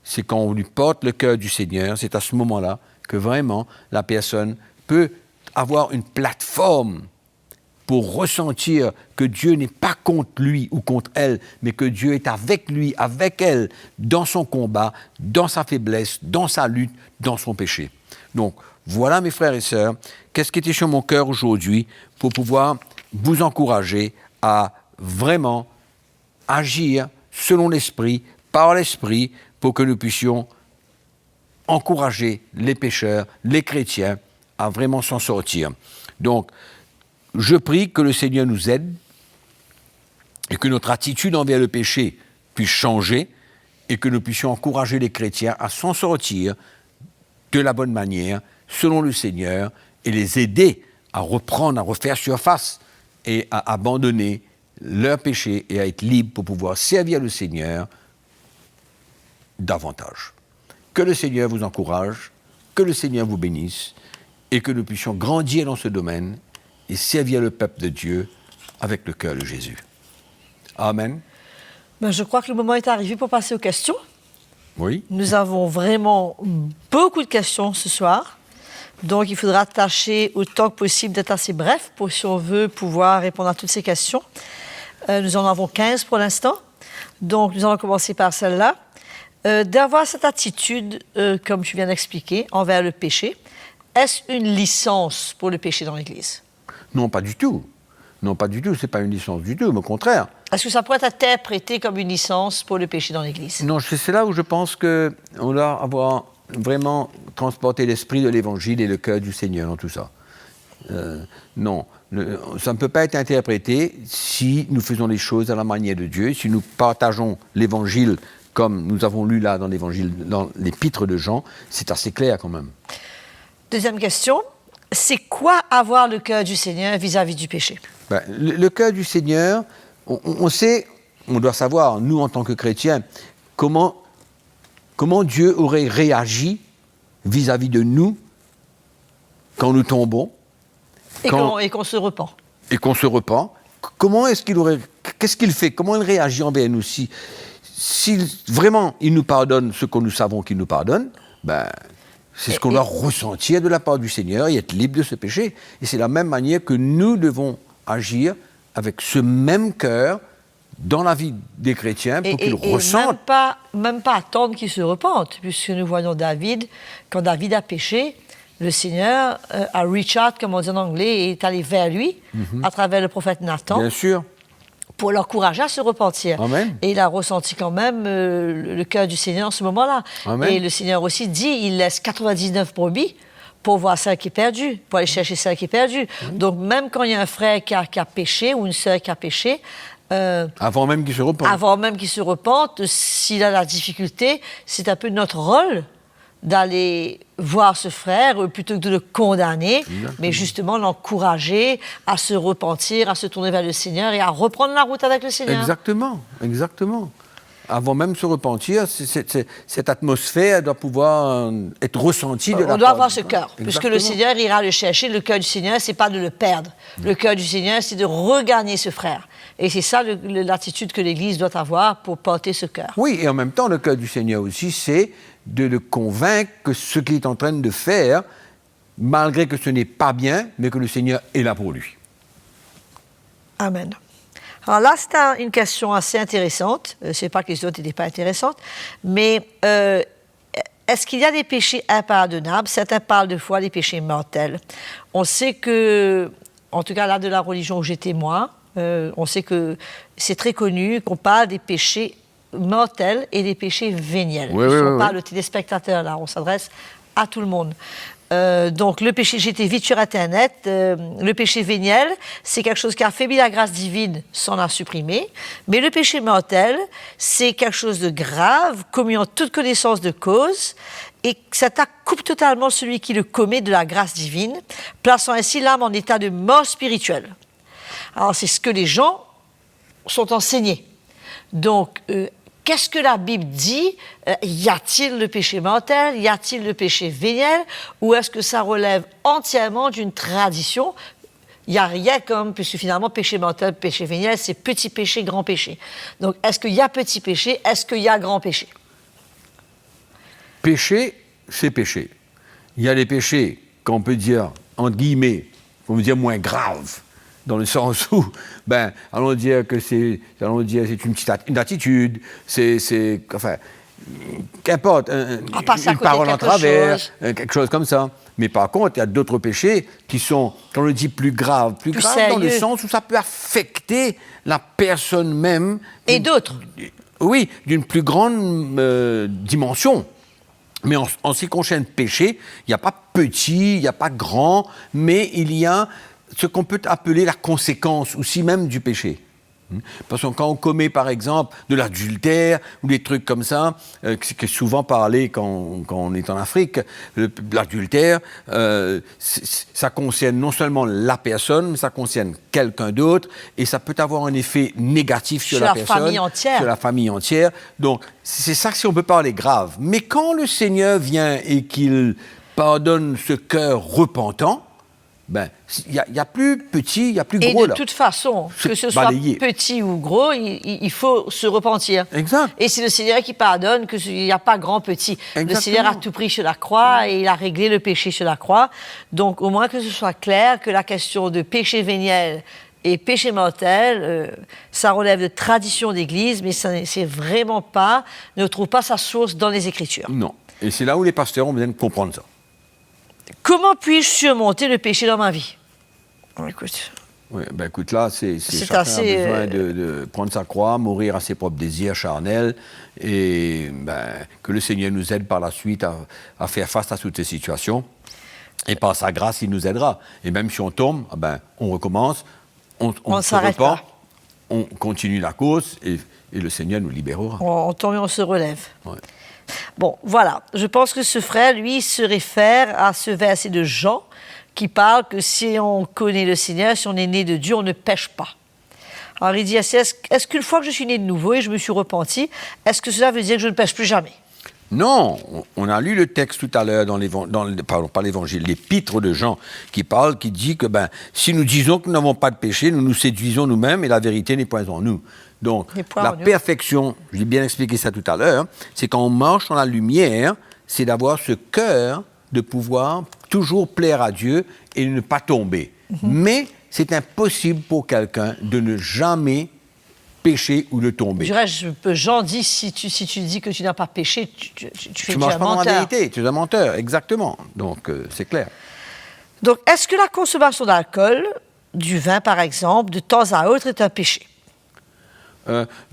C'est quand on lui porte le cœur du Seigneur, c'est à ce moment-là que vraiment la personne peut avoir une plateforme pour ressentir que Dieu n'est pas contre lui ou contre elle, mais que Dieu est avec lui, avec elle, dans son combat, dans sa faiblesse, dans sa lutte, dans son péché. Donc, voilà mes frères et sœurs, qu'est-ce qui était sur mon cœur aujourd'hui pour pouvoir vous encourager à vraiment agir selon l'Esprit, par l'Esprit, pour que nous puissions encourager les pécheurs, les chrétiens, à vraiment s'en sortir. Donc, je prie que le Seigneur nous aide et que notre attitude envers le péché puisse changer et que nous puissions encourager les chrétiens à s'en sortir de la bonne manière, selon le Seigneur, et les aider à reprendre, à refaire surface et à abandonner leur péché et à être libres pour pouvoir servir le Seigneur davantage. Que le Seigneur vous encourage, que le Seigneur vous bénisse et que nous puissions grandir dans ce domaine et servir le peuple de Dieu avec le cœur de Jésus. Amen. Je crois que le moment est arrivé pour passer aux questions. Oui. Nous avons vraiment beaucoup de questions ce soir. Donc, il faudra tâcher autant que possible d'être assez bref pour, si on veut, pouvoir répondre à toutes ces questions. Nous en avons 15 pour l'instant. Donc, nous allons commencer par celle-là. D'avoir cette attitude, comme tu viens d'expliquer, envers le péché, est-ce une licence pour le péché dans l'Église? Non, pas du tout. Non, pas du tout, c'est pas une licence du tout, mais au contraire. Est-ce que ça pourrait être interprété comme une licence pour le péché dans l'Église? Non, c'est là où je pense qu'on doit avoir vraiment transporté l'esprit de l'Évangile et le cœur du Seigneur dans tout ça. Non, ça ne peut pas être interprété si nous faisons les choses à la manière de Dieu, si nous partageons l'Évangile comme nous avons lu là dans l'Évangile, dans l'Épître de Jean, c'est assez clair quand même. Deuxième question, c'est quoi avoir le cœur du Seigneur vis-à-vis du péché? Ben, le cœur du Seigneur, on sait, on doit savoir, nous en tant que chrétiens, comment Dieu aurait réagi vis-à-vis de nous quand nous tombons. Et qu'on se repent. Et qu'on se repent. Comment est-ce qu'il aurait... Qu'est-ce qu'il fait? Comment il réagit envers nous? Si vraiment il nous pardonne ce que nous savons qu'il nous pardonne, ben, c'est ce qu'on doit ressentir de la part du Seigneur et être libre de ce péché. Et c'est la même manière que nous devons agir avec ce même cœur dans la vie des chrétiens pour qu'ils ressentent. Même pas attendre qu'ils se repentent, puisque nous voyons David, quand David a péché, le Seigneur a reach out, comme on dit en anglais, et est allé vers lui à travers le prophète Nathan. Bien sûr. Pour l'encourager à se repentir. Amen. Et il a ressenti quand même le cœur du Seigneur en ce moment-là. Amen. Et le Seigneur aussi dit, il laisse 99 brebis pour voir celle qui est perdue, pour aller chercher celle qui est perdue. Donc même quand il y a un frère qui a péché ou une sœur qui a péché, avant même qu'il se repente. Avant même qu'il se repente, s'il a la difficulté, c'est un peu notre rôle d'aller voir ce frère plutôt que de le condamner, mais justement l'encourager à se repentir, à se tourner vers le Seigneur et à reprendre la route avec le Seigneur. Exactement, exactement. Avant même de se repentir, cette atmosphère doit pouvoir être ressentie de la part. On doit avoir ce cœur, puisque le Seigneur ira le chercher. Le cœur du Seigneur, c'est pas de le perdre. Le cœur du Seigneur, c'est de regagner ce frère. Et c'est ça l'attitude que l'Église doit avoir pour porter ce cœur. Oui, et en même temps, le cœur du Seigneur aussi, c'est de le convaincre que ce qu'il est en train de faire, malgré que ce n'est pas bien, mais que le Seigneur est là pour lui. Amen. Alors là, c'est une question assez intéressante. Je ne sais pas que les autres n'étaient pas intéressantes, mais est-ce qu'il y a des péchés impardonnables? Certains parlent de fois des péchés mortels. On sait que, en tout cas là de la religion où j'étais moi, on sait que c'est très connu qu'on parle des péchés mortels et des péchés véniels. On parle de téléspectateurs là, on s'adresse à tout le monde. Donc le péché, j'étais vite sur Internet, le péché véniel, c'est quelque chose qui affaiblit la grâce divine sans la supprimer, mais le péché mortel, c'est quelque chose de grave, commis en toute connaissance de cause, et ça coupe totalement celui qui le commet de la grâce divine, plaçant ainsi l'âme en état de mort spirituelle. Alors c'est ce que les gens sont enseignés. Donc, qu'est-ce que la Bible dit? Y a-t-il le péché mortel? Y a-t-il le péché véniel? Ou est-ce que ça relève entièrement d'une tradition? Il n'y a rien comme, puisque finalement, péché mortel, péché véniel, c'est petit péché, grand péché. Donc, est-ce qu'il y a petit péché? Est-ce qu'il y a grand péché? Péché, c'est péché. Il y a des péchés qu'on peut dire, entre guillemets, qu'on veut dire moins graves. Dans le sens où, allons dire que c'est une attitude, enfin, qu'importe, une parole en travers, quelque chose comme ça. Mais par contre, il y a d'autres péchés qui sont, quand on le dit, plus graves dans le sens où ça peut affecter la personne même. Et d'autres. Oui, d'une plus grande dimension. Mais en ce qui concerne péché, il n'y a pas petit, il n'y a pas grand, mais il y a ce qu'on peut appeler la conséquence aussi même du péché. Parce que quand on commet, par exemple, de l'adultère ou des trucs comme ça, qui est souvent parlé quand on est en Afrique, l'adultère, ça concerne non seulement la personne, mais ça concerne quelqu'un d'autre, et ça peut avoir un effet négatif sur la personne, sur la famille entière. Donc, c'est ça si on peut parler grave. Mais quand le Seigneur vient et qu'il pardonne ce cœur repentant, il y a plus petit, il y a plus gros. Et de toute façon, que ce soit petit ou gros, il faut se repentir. Exact. Et c'est le Seigneur qui pardonne, qu'il n'y a pas grand petit. Exactement. Le Seigneur a tout pris sur la croix et il a réglé le péché sur la croix. Donc au moins que ce soit clair que la question de péché véniel et péché mortel, ça relève de tradition d'Église, mais c'est vraiment pas, ne trouve pas sa source dans les Écritures. Non. Et c'est là où les pasteurs ont besoin de comprendre ça. Comment puis-je surmonter le péché dans ma vie? Écoute, Oui, ben écoute, là, c'est chacun assez, a besoin de prendre sa croix, mourir à ses propres désirs charnels, et ben, que le Seigneur nous aide par la suite à faire face à toutes ces situations. Et par sa grâce, il nous aidera. Et même si on tombe, ben, on recommence, on se s'arrête repent, pas. on continue la course, et le Seigneur nous libérera. On tombe et on se relève. Ouais. Bon, voilà. Je pense que ce frère, lui, se réfère à ce verset de Jean qui parle que si on connaît le Seigneur, si on est né de Dieu, on ne pêche pas. Alors il dit, est-ce qu'une fois que je suis né de nouveau et je me suis repenti, est-ce que cela veut dire que je ne pêche plus jamais? Non, on a lu le texte tout à l'heure pardon, pas l'évangile, l'épître de Jean, qui dit que si nous disons que nous n'avons pas de péché, nous nous séduisons nous-mêmes et la vérité n'est point en nous. Donc, la perfection, j'ai bien expliqué ça tout à l'heure, c'est quand on marche dans la lumière, c'est d'avoir ce cœur de pouvoir toujours plaire à Dieu et ne pas tomber. Mais c'est impossible pour quelqu'un de ne jamais pécher ou de tomber. Jean dit, si tu dis que tu n'as pas péché, tu fais marches un pas dans menteur. la vérité, tu es un menteur, exactement. Donc, c'est clair. Donc, est-ce que la consommation d'alcool, du vin par exemple, de temps à autre est un péché?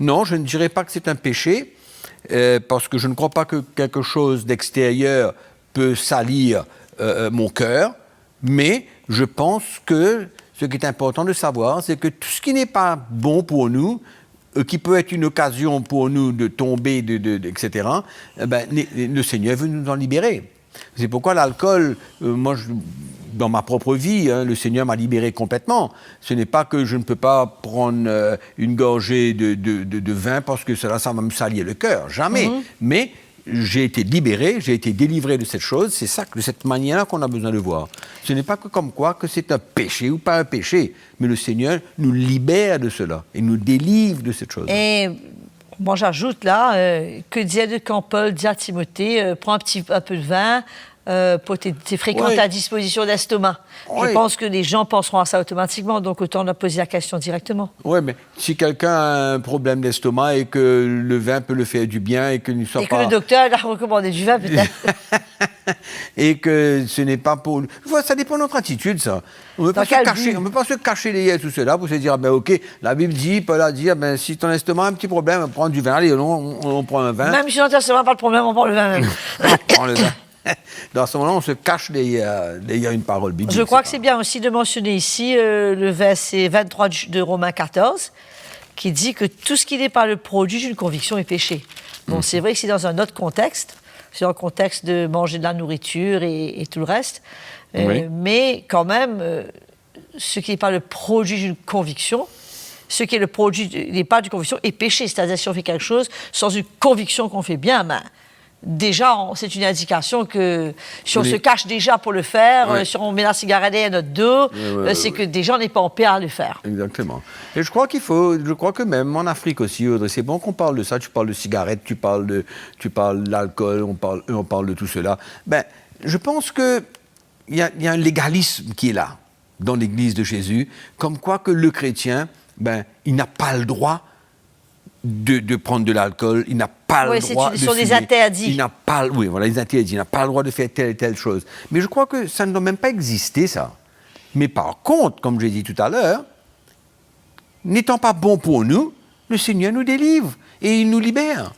Non, je ne dirais pas que c'est un péché, parce que je ne crois pas que quelque chose d'extérieur peut salir mon cœur, mais je pense que ce qui est important de savoir, c'est que tout ce qui n'est pas bon pour nous, qui peut être une occasion pour nous de tomber, etc., le Seigneur veut nous en libérer. C'est pourquoi l'alcool, dans ma propre vie, le Seigneur m'a libéré complètement. Ce n'est pas que je ne peux pas prendre une gorgée de vin parce que ça va me salir le cœur, jamais. Mais j'ai été libéré, j'ai été délivré de cette chose, c'est ça, de cette manière-là qu'on a besoin de voir. Ce n'est pas que comme quoi que c'est un péché ou pas un péché, mais le Seigneur nous libère de cela et nous délivre de cette chose. Et moi j'ajoute là, que disait quand Paul dit à Timothée, prends un peu de vin pour tes fréquentes à disposition d'estomac. Je pense que les gens penseront à ça automatiquement, donc autant leur poser la question directement. Oui, mais si quelqu'un a un problème d'estomac et que le vin peut le faire du bien et que ne soit pas... Et que le docteur a recommandé du vin, peut-être. Et que ce n'est pas pour... Ça dépend de notre attitude, ça. On ne peut pas se cacher derrière tout cela pour se dire, ok, la Bible dit, Paul a dit, si ton estomac a un petit problème, prends du vin, allez, on prend un vin. Même si notre estomac n'a pas de problème, on prend le vin même. On prend le vin. Dans ce moment-là, on se cache derrière une parole biblique. Je crois que c'est bien aussi de mentionner ici le verset 23 de Romains 14, qui dit que tout ce qui n'est pas le produit d'une conviction est péché. Bon, c'est vrai que c'est dans un autre contexte, c'est dans le contexte de manger de la nourriture et tout le reste, mais quand même, ce qui n'est pas le produit d'une conviction, ce qui est le produit n'est pas d'une conviction est péché. C'est-à-dire, si on fait quelque chose sans une conviction qu'on fait bien, déjà, c'est une indication que si on se cache déjà pour le faire, si on met la cigarette à notre dos, c'est que déjà on n'est pas en paix à le faire. Exactement. Et je crois que même en Afrique aussi, Audrey, c'est bon qu'on parle de ça. Tu parles de cigarettes, tu parles de l'alcool, on parle de tout cela. Je pense qu'il y a un légalisme qui est là, dans l'Église de Jésus, comme quoi que le chrétien, il n'a pas le droit de prendre de l'alcool, il n'a pas le droit de fumer. Ce sont des interdits. Les interdits. Il n'a pas le droit de faire telle et telle chose. Mais je crois que ça ne doit même pas exister, ça. Mais par contre, comme j'ai dit tout à l'heure, n'étant pas bon pour nous, le Seigneur nous délivre et il nous libère.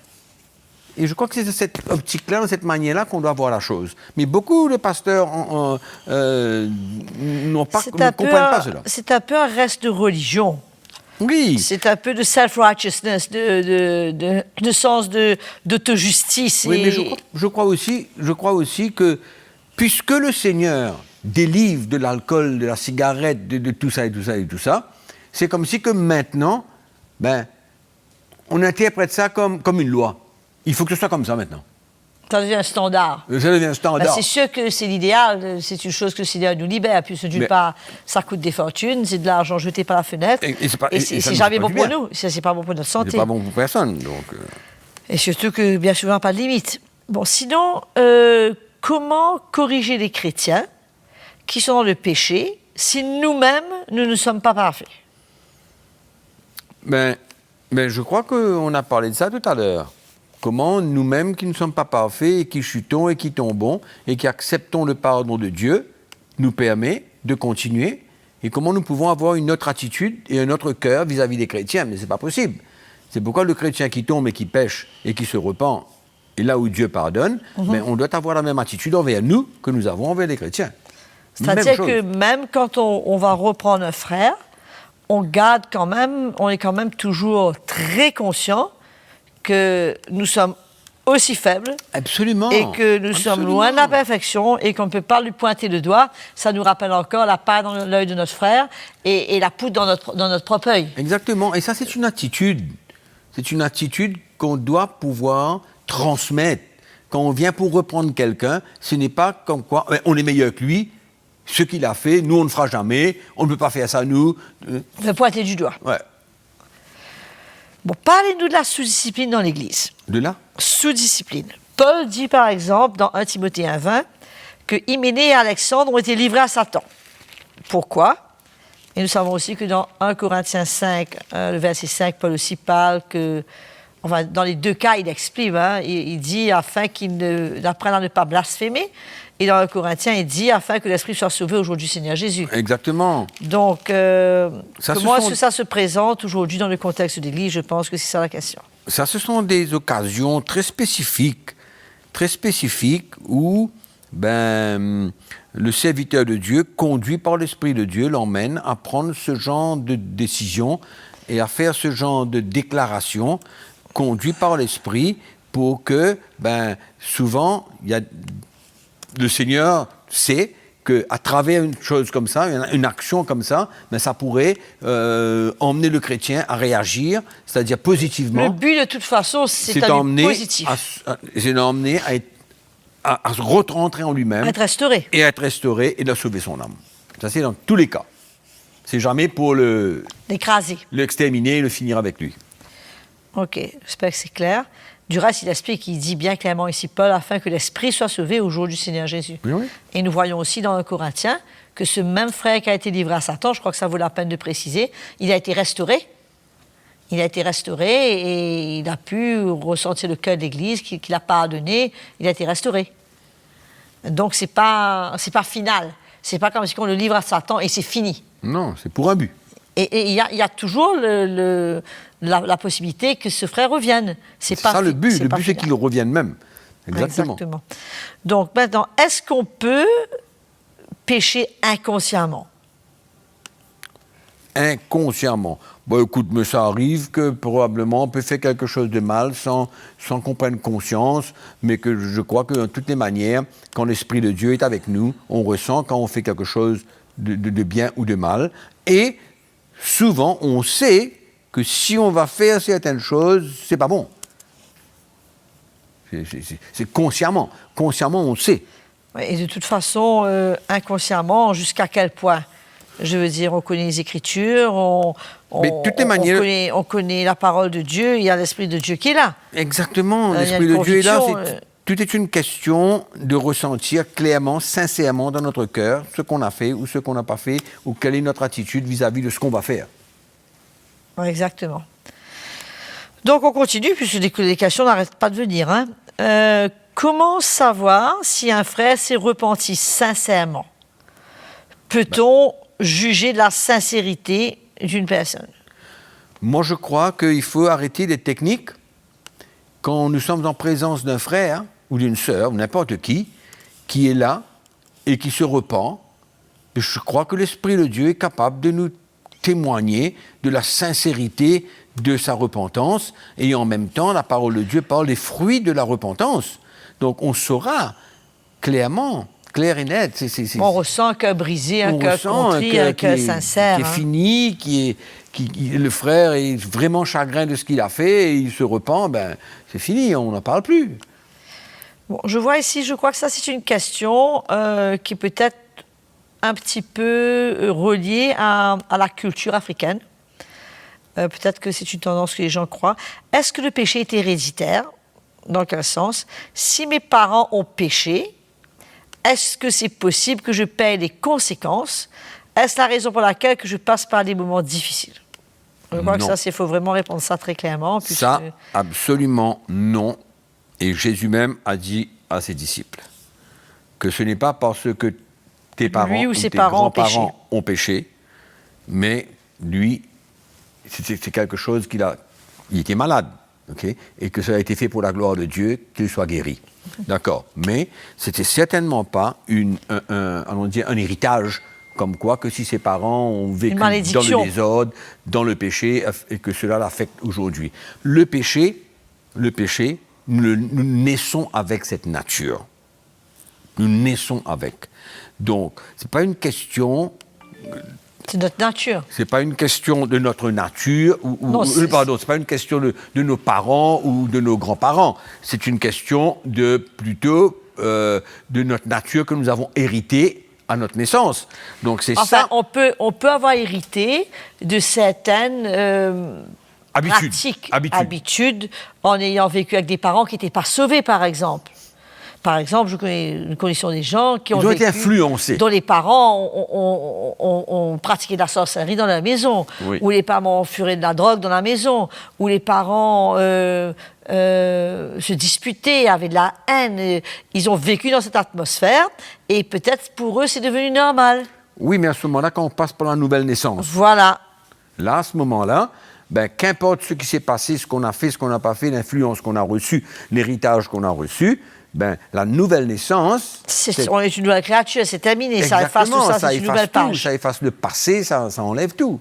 Et je crois que c'est dans cette optique-là, dans cette manière-là qu'on doit voir la chose. Mais beaucoup de pasteurs ne comprennent pas cela. C'est un peu un reste de religion. Oui. C'est un peu de self-righteousness, de sens d'autojustice. Oui, mais je crois aussi que, puisque le Seigneur délivre de l'alcool, de la cigarette, de tout ça et tout ça et tout ça, c'est comme si que maintenant, on interprète ça comme une loi. Il faut que ce soit comme ça maintenant. Ça devient un standard. Ça devient un standard. C'est sûr que c'est l'idéal, c'est une chose que le Seigneur nous libère. Puis, d'une part, ça coûte des fortunes, c'est de l'argent jeté par la fenêtre. Et c'est jamais bon pour nous. C'est pas bon pour notre santé. C'est pas bon pour personne. Donc, Et surtout que, bien souvent, pas de limite. Bon, sinon, comment corriger les chrétiens qui sont dans le péché si nous-mêmes, nous ne sommes pas parfaits? Je crois qu'on a parlé de ça tout à l'heure. Comment nous-mêmes qui ne sommes pas parfaits et qui chutons et qui tombons et qui acceptons le pardon de Dieu nous permet de continuer et comment nous pouvons avoir une autre attitude et un autre cœur vis-à-vis des chrétiens. Mais ce n'est pas possible. C'est pourquoi le chrétien qui tombe et qui pêche et qui se repent, et là où Dieu pardonne, mais on doit avoir la même attitude envers nous que nous avons envers les chrétiens. C'est-à-dire que même quand on va reprendre un frère, on est quand même toujours très conscient que nous sommes aussi faibles. Absolument. Et que nous sommes loin de la perfection et qu'on ne peut pas lui pointer le doigt. Ça nous rappelle encore la paille dans l'œil de notre frère et la poudre dans notre propre œil. Exactement. Et ça, c'est une attitude. C'est une attitude qu'on doit pouvoir transmettre. Quand on vient pour reprendre quelqu'un, ce n'est pas comme quoi on est meilleur que lui. Ce qu'il a fait, nous, on ne fera jamais. On ne peut pas faire ça, nous. Le pointer du doigt. Ouais. Bon, parlez-nous de la sous-discipline dans l'Église. De là? Sous-discipline. Paul dit, par exemple, dans 1 Timothée 1,20, que Hyménée et Alexandre ont été livrés à Satan. Pourquoi? Et nous savons aussi que dans 1 Corinthiens 5, le verset 5, Paul aussi parle que, enfin, dans les deux cas, il explique, il dit afin qu'ils apprennent à ne pas blasphémer. Et dans 1 Corinthiens, il dit afin que l'Esprit soit sauvé au jour du Seigneur Jésus. Exactement. Donc, comment est-ce que ça se présente aujourd'hui dans le contexte de l'Église? Je pense que c'est ça la question. Ça, ce sont des occasions très spécifiques où le serviteur de Dieu, conduit par l'Esprit de Dieu, l'emmène à prendre ce genre de décision et à faire ce genre de déclaration, conduit par l'Esprit, pour que, souvent, le Seigneur sait qu'à travers une chose comme ça, une action comme ça, ça pourrait emmener le chrétien à réagir, c'est-à-dire positivement. Le but, de toute façon, c'est un but positif. C'est d'emmener à se rentrer en lui-même. À être restauré. Et à être restauré et de sauver son âme. Ça, c'est dans tous les cas. C'est jamais pour l'écraser. L'exterminer et le finir avec lui. OK, j'espère que c'est clair. Du reste, il explique, il dit bien clairement ici, Paul, afin que l'Esprit soit sauvé au jour du Seigneur Jésus. Oui. Et nous voyons aussi dans 1 Corinthiens que ce même frère qui a été livré à Satan, je crois que ça vaut la peine de préciser, il a été restauré. Il a été restauré et il a pu ressentir le cœur de l'Église, qu'il a pardonné, il a été restauré. Donc, c'est pas final. C'est pas comme si on le livre à Satan et c'est fini. Non, c'est pour un but. Et il y a toujours la possibilité que ce frère revienne. C'est pas ça le but. Le but, c'est final. qu'il revienne même. Exactement. Donc maintenant, est-ce qu'on peut pécher inconsciemment? Inconsciemment. Écoute, mais ça arrive que probablement on peut faire quelque chose de mal sans qu'on prenne conscience, mais que je crois que de toutes les manières, quand l'Esprit de Dieu est avec nous, on ressent quand on fait quelque chose de bien ou de mal. Et souvent, on sait que si on va faire certaines choses, c'est pas bon. C'est consciemment. Consciemment, on sait. Et de toute façon, inconsciemment, jusqu'à quel point? Je veux dire, on connaît les Écritures, on connaît la parole de Dieu, il y a l'Esprit de Dieu qui est là. Exactement, l'Esprit de Dieu est là. Tout est une question de ressentir clairement, sincèrement dans notre cœur ce qu'on a fait ou ce qu'on n'a pas fait, ou quelle est notre attitude vis-à-vis de ce qu'on va faire. Exactement. Donc on continue, puisque les questions n'arrêtent pas de venir. Comment savoir si un frère s'est repenti sincèrement? Peut-on juger de la sincérité d'une personne? Moi, je crois qu'il faut arrêter les techniques quand nous sommes en présence d'un frère ou d'une sœur, ou n'importe qui est là et qui se repent. Je crois que l'Esprit de Dieu est capable de nous témoigner de la sincérité de sa repentance, et en même temps, la parole de Dieu parle des fruits de la repentance. Donc, on saura clairement, clair et net. On ressent un cœur brisé, un cœur contrit, un cœur sincère. Qui est fini, le frère est vraiment chagrin de ce qu'il a fait, et il se repent, c'est fini, on n'en parle plus. Bon, je vois ici, je crois que ça, c'est une question qui est peut-être un petit peu reliée à la culture africaine. Peut-être que c'est une tendance que les gens croient. Est-ce que le péché est héréditaire? Dans quel sens? Si mes parents ont péché, est-ce que c'est possible que je paye les conséquences? Est-ce la raison pour laquelle que je passe par des moments difficiles? Je crois que ça, il faut vraiment répondre ça très clairement. Puisque... Ça, absolument non. Et Jésus même a dit à ses disciples que ce n'est pas parce que tes parents ou tes grands-parents ont péché mais lui, c'est quelque chose il était malade, okay, et que ça a été fait pour la gloire de Dieu, qu'il soit guéri. D'accord. Mais c'était certainement pas allons dire, un héritage, comme quoi que si ses parents ont vécu dans le désordre, dans le péché, et que cela l'affecte aujourd'hui. Le péché, nous naissons avec cette nature. Nous naissons avec. Donc, c'est pas une question. C'est notre nature. C'est pas une question de notre nature, c'est pas une question de nos parents ou de nos grands-parents. C'est une question plutôt de notre nature que nous avons héritée à notre naissance. Donc c'est ça. On peut avoir hérité de certaines habitudes en ayant vécu avec des parents qui n'étaient pas sauvés, par exemple. Par exemple, nous connaissons des gens qui ont été influencés, dont les parents ont pratiqué de la sorcellerie dans leur maison, ou les parents ont furé de la drogue dans la maison, ou les parents se disputaient, avaient de la haine. Ils ont vécu dans cette atmosphère, et peut-être pour eux, c'est devenu normal. Oui, mais à ce moment-là, quand on passe par la nouvelle naissance. Voilà. Là, à ce moment-là, qu'importe ce qui s'est passé, ce qu'on a fait, ce qu'on n'a pas fait, l'influence qu'on a reçue, l'héritage qu'on a reçu, la nouvelle naissance... On est une nouvelle créature, c'est terminé. Exactement, ça efface tout ça, c'est une nouvelle page. Ça efface le passé, ça enlève tout.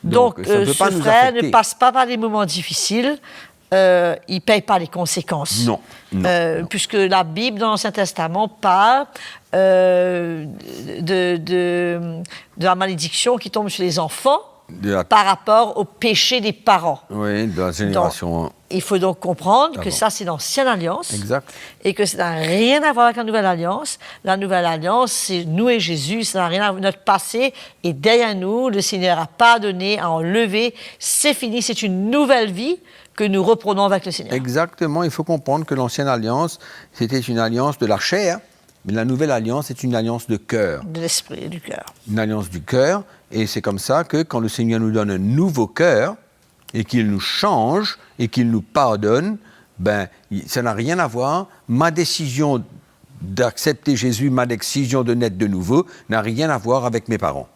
Donc ce frère ne passe pas par des moments difficiles, il ne paye pas les conséquences. Non. Puisque la Bible, dans l'Ancien Testament, parle de la malédiction qui tombe sur les enfants par rapport au péché des parents. Oui, de la génération... Il faut donc comprendre que ça, c'est l'Ancienne Alliance. Exact. Et que ça n'a rien à voir avec la Nouvelle Alliance. La Nouvelle Alliance, c'est nous et Jésus. Ça n'a rien à voir. Notre passé est derrière nous. Le Seigneur a pardonné, a enlevé. C'est fini. C'est une nouvelle vie que nous reprenons avec le Seigneur. Exactement. Il faut comprendre que l'Ancienne Alliance, c'était une alliance de la chair. Mais la Nouvelle Alliance, c'est une alliance de cœur. De l'esprit et du cœur. Une alliance du cœur. Et c'est comme ça que quand le Seigneur nous donne un nouveau cœur, et qu'il nous change, et qu'il nous pardonne, ça n'a rien à voir. Ma décision d'accepter Jésus, ma décision de naître de nouveau, n'a rien à voir avec mes parents.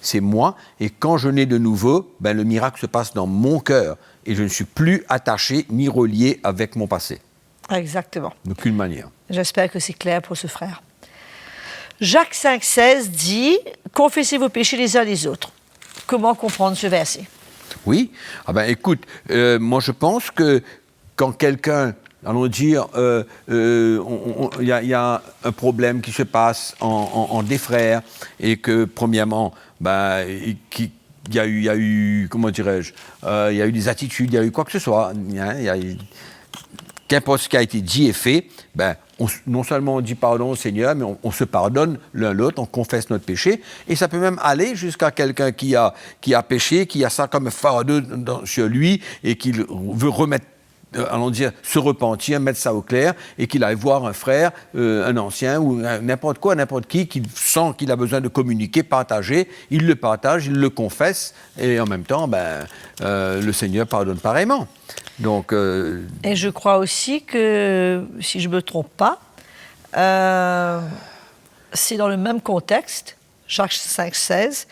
C'est moi, et quand je nais de nouveau, le miracle se passe dans mon cœur, et je ne suis plus attaché ni relié avec mon passé. Exactement. D'aucune manière. J'espère que c'est clair pour ce frère. Jacques 5,16 dit « Confessez vos péchés les uns les autres ». Comment comprendre ce verset? Oui. Écoute, moi je pense que quand quelqu'un, allons dire, il y a un problème qui se passe en des frères, et que premièrement, il y a eu, comment dirais-je, il y a eu des attitudes, il y a eu quoi que ce soit, qu'importe ce qui a été dit et fait, non seulement on dit pardon au Seigneur, mais on se pardonne l'un l'autre, on confesse notre péché, et ça peut même aller jusqu'à quelqu'un qui a péché, qui a ça comme un fardeau sur lui, et qui veut remettre, allons dire, se repentir, mettre ça au clair, et qu'il aille voir un frère, un ancien, ou n'importe quoi, n'importe qui sent qu'il a besoin de communiquer, partager, il le partage, il le confesse, et en même temps, le Seigneur pardonne pareillement. Donc, Et je crois aussi que, si je ne me trompe pas, c'est dans le même contexte, Jacques 5,16,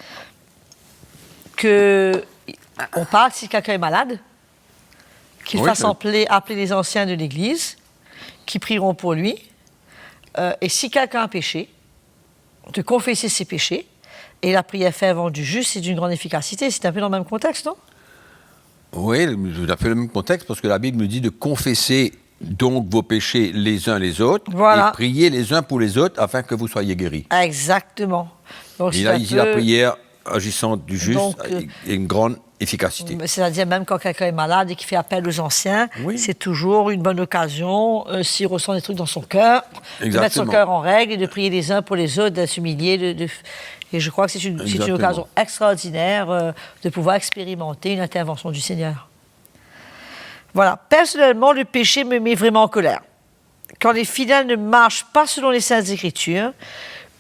qu'on parle si quelqu'un est malade, qu'il fasse appeler les anciens de l'Église, qui prieront pour lui, et si quelqu'un a péché, de confesser ses péchés, et la prière fervente du juste, c'est d'une grande efficacité. C'est un peu dans le même contexte, non? Oui, tout à fait le même contexte, parce que la Bible nous dit de confesser donc vos péchés les uns les autres, et prier les uns pour les autres afin que vous soyez guéris. Exactement. Donc, et là, ici, la prière agissante du juste est une grande efficacité. C'est-à-dire, même quand quelqu'un est malade et qu'il fait appel aux anciens, c'est toujours une bonne occasion, s'il ressent des trucs dans son cœur, de mettre son cœur en règle et de prier les uns pour les autres, de s'humilier, Et je crois que c'est une occasion extraordinaire de pouvoir expérimenter une intervention du Seigneur. Voilà. Personnellement, le péché me met vraiment en colère. Quand les fidèles ne marchent pas selon les Saintes Écritures,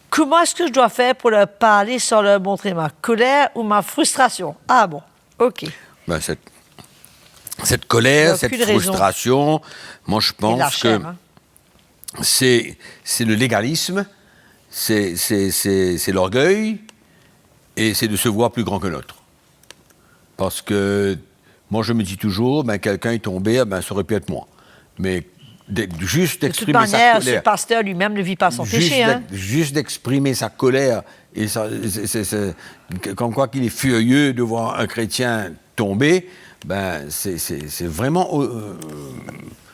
comment est-ce que je dois faire pour leur parler sans leur montrer ma colère ou ma frustration? Ah bon, ok. Cette colère, cette frustration, moi je pense que c'est le légalisme, c'est l'orgueil, Et c'est de se voir plus grand que l'autre. Parce que moi, je me dis toujours, quelqu'un est tombé, ça aurait pu être moi. Mais juste d'exprimer sa De toute manière, colère. ce pasteur lui-même ne vit pas son péché. Hein. Juste d'exprimer sa colère, et comme quoi qu'il est furieux de voir un chrétien tomber, c'est vraiment...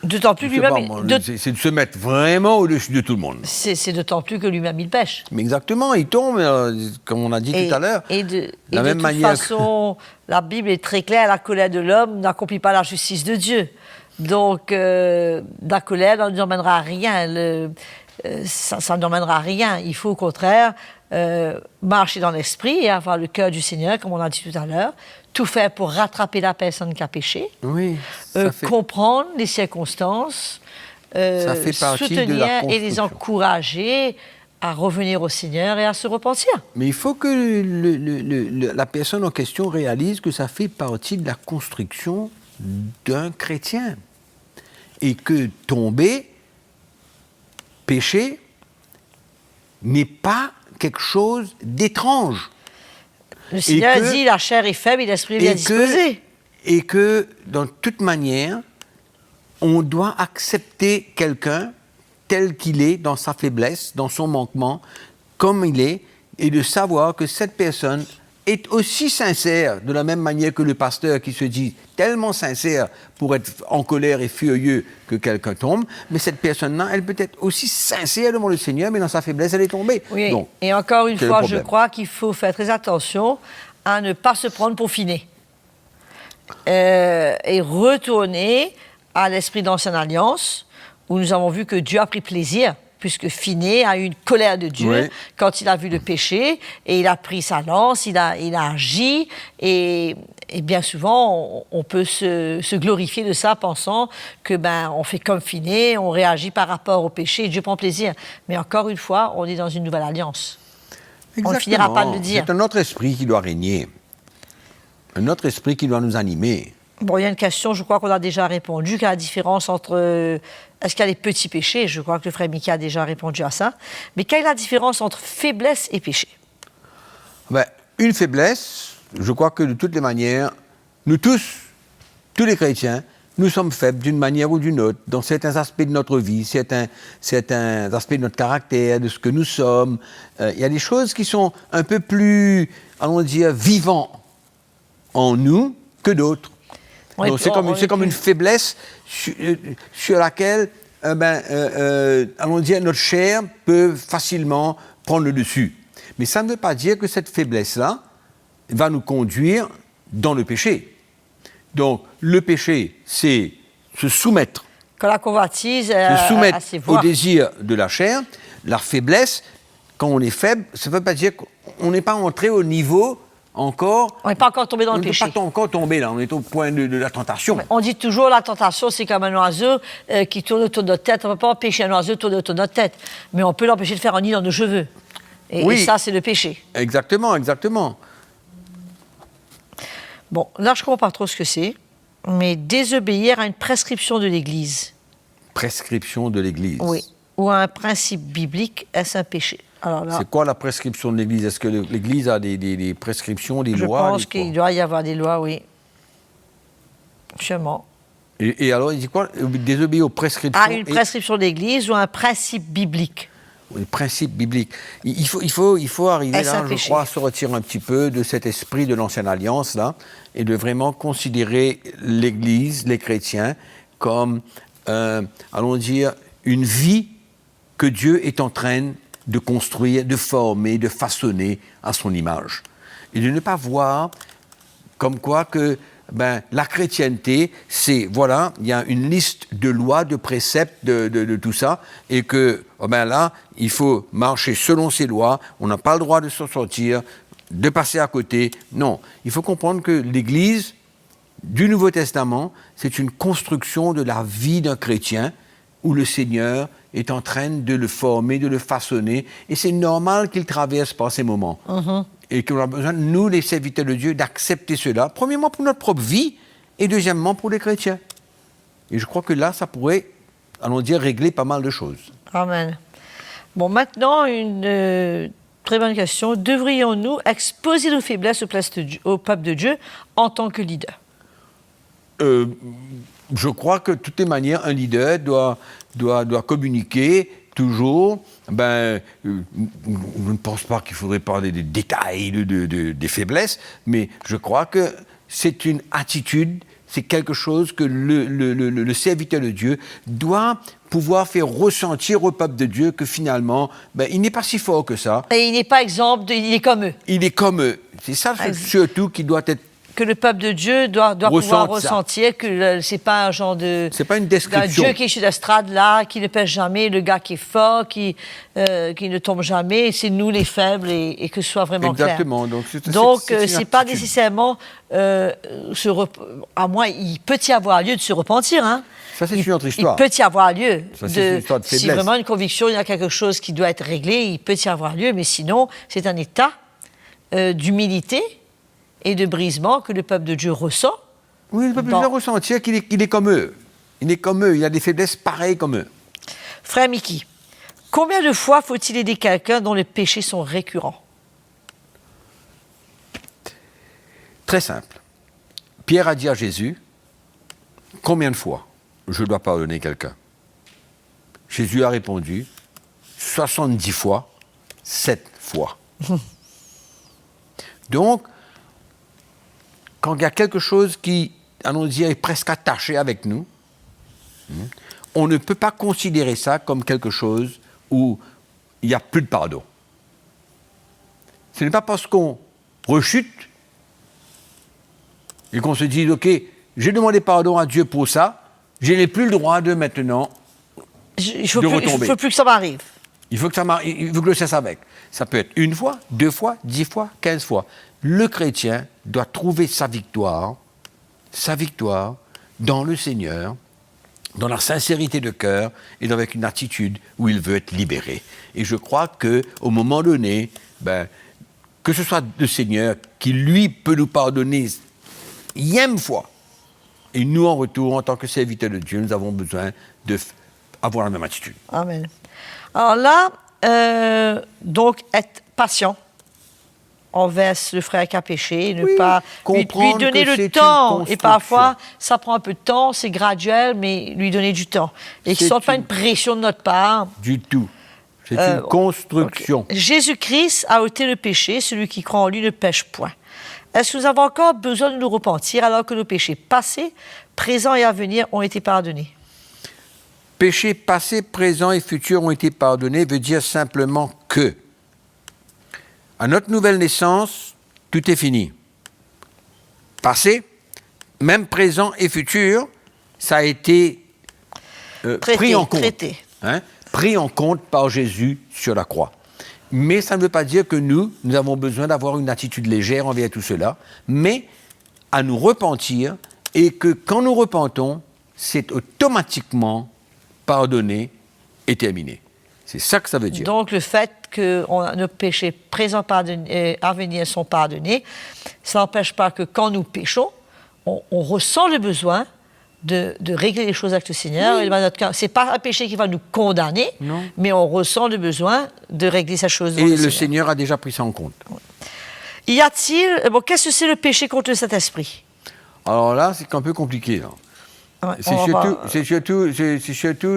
D'autant plus lui-même... C'est de se mettre vraiment au-dessus de tout le monde. C'est d'autant plus que lui-même, il pêche. Mais exactement, il tombe, comme on a dit tout à l'heure. De toute façon, la Bible est très claire, la colère de l'homme n'accomplit pas la justice de Dieu. Donc, la colère ne nous emmènera à rien. Ça ne nous emmènera à rien. Il faut au contraire marcher dans l'esprit et avoir le cœur du Seigneur, comme on a dit tout à l'heure, tout faire pour rattraper la personne qui a péché, oui, comprendre les circonstances, ça fait partie soutenir de la et les encourager à revenir au Seigneur et à se repentir. Mais il faut que la personne en question réalise que ça fait partie de la construction d'un chrétien. Et que tomber, pécher, n'est pas quelque chose d'étrange. Le Seigneur dit, la chair est faible et l'esprit est bien disposé. Et que, dans toute manière, on doit accepter quelqu'un tel qu'il est, dans sa faiblesse, dans son manquement, comme il est, et de savoir que cette personne est aussi sincère, de la même manière que le pasteur qui se dit tellement sincère pour être en colère et furieux que quelqu'un tombe, mais cette personne-là, elle peut être aussi sincère devant le Seigneur, mais dans sa faiblesse, elle est tombée. Oui, donc, et encore une fois, je crois qu'il faut faire très attention à ne pas se prendre pour finé. Et retourner à l'esprit d'ancienne alliance, où nous avons vu que Dieu a pris plaisir, puisque Finé a eu une colère de Dieu quand il a vu le péché, et il a pris sa lance, il a agi, et bien souvent, on peut se glorifier de ça, pensant que on fait comme Finé, on réagit par rapport au péché, et Dieu prend plaisir. Mais encore une fois, on est dans une nouvelle alliance. Exactement. On ne finira pas de le dire. C'est un autre esprit qui doit régner, un autre esprit qui doit nous animer. Bon, il y a une question, je crois qu'on a déjà répondu, quelle est la différence entre... est-ce qu'il y a les petits péchés? Je crois que le frère Mickey a déjà répondu à ça. Mais quelle est la différence entre faiblesse et péché? Une faiblesse, je crois que de toutes les manières, nous tous les chrétiens, nous sommes faibles d'une manière ou d'une autre, dans certains aspects de notre vie, certains aspects de notre caractère, de ce que nous sommes. Il y a des choses qui sont un peu plus, allons dire, vivants en nous que d'autres. C'est comme une faiblesse sur laquelle, allons dire, notre chair peut facilement prendre le dessus. Mais ça ne veut pas dire que cette faiblesse-là va nous conduire dans le péché. Donc, le péché, c'est se soumettre. Quand la convoitise, se soumettre à ses voies. au désir de la chair. La faiblesse, quand on est faible, ça ne veut pas dire qu'on n'est pas entré au niveau encore. On n'est pas encore tombé dans le péché. On n'est pas encore tombé là, on est au point de la tentation. Mais on dit toujours la tentation, c'est comme un oiseau qui tourne autour de notre tête. On ne peut pas empêcher un oiseau de tourner autour de notre tête, mais on peut l'empêcher de faire un nid dans nos cheveux. Et ça, c'est le péché. Exactement. Bon, là, je ne comprends pas trop ce que c'est, mais désobéir à une prescription de l'Église. Prescription de l'Église. Oui, ou à un principe biblique, est-ce un péché? Alors là, c'est quoi la prescription de l'Église? Est-ce que l'Église a des prescriptions, des lois? Je pense qu'il doit y avoir des lois, oui. Sûrement. Et alors, il dit quoi? Désobéir aux prescriptions? À une prescription de l'Église ou un principe biblique? Les principes bibliques. Il faut arriver là, je crois, à se retirer un petit peu de cet esprit de l'ancienne alliance là, et de vraiment considérer l'Église, les chrétiens, comme, allons dire, une vie que Dieu est en train de construire, de former, de façonner à son image, et de ne pas voir comme quoi que la chrétienté, c'est, voilà, il y a une liste de lois, de préceptes, de tout ça, et que, là, il faut marcher selon ces lois, on n'a pas le droit de s'en sortir, de passer à côté. Non, il faut comprendre que l'Église du Nouveau Testament, c'est une construction de la vie d'un chrétien, où le Seigneur est en train de le former, de le façonner, et c'est normal qu'il traverse par ces moments. Et qu'on a besoin, nous, les serviteurs de Dieu, d'accepter cela, premièrement pour notre propre vie, et deuxièmement pour les chrétiens. Et je crois que là, ça pourrait, allons dire, régler pas mal de choses. Amen. Bon, maintenant, une très bonne question. Devrions-nous exposer nos faiblesses au peuple de Dieu en tant que leader? Je crois que de toutes les manières, un leader doit communiquer toujours. Je ne pense pas qu'il faudrait parler des détails des faiblesses, mais je crois que c'est une attitude, c'est quelque chose que le serviteur de Dieu doit pouvoir faire ressentir au peuple de Dieu que finalement, il n'est pas si fort que ça. Et il n'est pas exemple, il est comme eux. Il est comme eux. C'est ça surtout qui doit être... Que le peuple de Dieu doit pouvoir ressentir que c'est pas un genre de... C'est pas une description. Un Dieu qui est sur l'estrade, là, qui ne pêche jamais, le gars qui est fort, qui ne tombe jamais, c'est nous les faibles, et que ce soit vraiment Exactement. clair. Donc, c'est pas nécessairement... à moins, il peut y avoir lieu de se repentir, hein. Ça, c'est une autre histoire. Il peut y avoir lieu. Ça, c'est une histoire de faiblesse. Si vraiment une conviction, il y a quelque chose qui doit être réglé, il peut y avoir lieu, mais sinon, c'est un état d'humilité et de brisement que le peuple de Dieu ressent. Oui, le peuple de Dieu doit ressentir qu'il est comme eux. Il est comme eux, il a des faiblesses pareilles comme eux. Frère Mickey, combien de fois faut-il aider quelqu'un dont les péchés sont récurrents? Très simple. Pierre a dit à Jésus, combien de fois je dois pardonner quelqu'un? Jésus a répondu, 70 fois, 7 fois. Donc, quand il y a quelque chose qui, allons dire, est presque attaché avec nous, on ne peut pas considérer ça comme quelque chose où il n'y a plus de pardon. Ce n'est pas parce qu'on rechute et qu'on se dit, OK, j'ai demandé pardon à Dieu pour ça, je n'ai plus le droit de maintenant retomber. Il ne faut plus que ça m'arrive. Il faut que je cesse avec. Ça peut être 1 fois, 2 fois, 10 fois, 15 fois. Le chrétien doit trouver sa victoire dans le Seigneur, dans la sincérité de cœur et avec une attitude où il veut être libéré. Et je crois qu'au moment donné, que ce soit le Seigneur qui, lui, peut nous pardonner 1e fois, et nous, en retour, en tant que serviteurs de Dieu, nous avons besoin d'avoir la même attitude. Amen. Alors là, donc, être patient envers le frère qui a péché, ne pas lui donner le temps. Et parfois, ça prend un peu de temps, c'est graduel, mais lui donner du temps. Et qu'il ne soit pas une pression de notre part. Du tout. C'est une construction. Okay. Jésus-Christ a ôté le péché, celui qui croit en lui ne pêche point. Est-ce que nous avons encore besoin de nous repentir alors que nos péchés passés, présents et à venir ont été pardonnés? Péchés passés, présents et futurs ont été pardonnés veut dire simplement que, à notre nouvelle naissance, tout est fini. Passé, même présent et futur, ça a été pris en compte. Pris en compte par Jésus sur la croix. Mais ça ne veut pas dire que nous avons besoin d'avoir une attitude légère envers tout cela, mais à nous repentir, et que quand nous repentons, c'est automatiquement pardonné et terminé. C'est ça que ça veut dire. Donc le fait que nos péchés présents et à venir sont pardonnés, ça n'empêche pas que quand nous péchons, on ressent le besoin de régler les choses avec le Seigneur. Oui. Ce n'est pas un péché qui va nous condamner, non, mais on ressent le besoin de régler sa chose. Et le Seigneur a déjà pris ça en compte. Oui. Qu'est-ce que c'est le péché contre le Saint-Esprit? Alors là, c'est un peu compliqué. Ouais, c'est surtout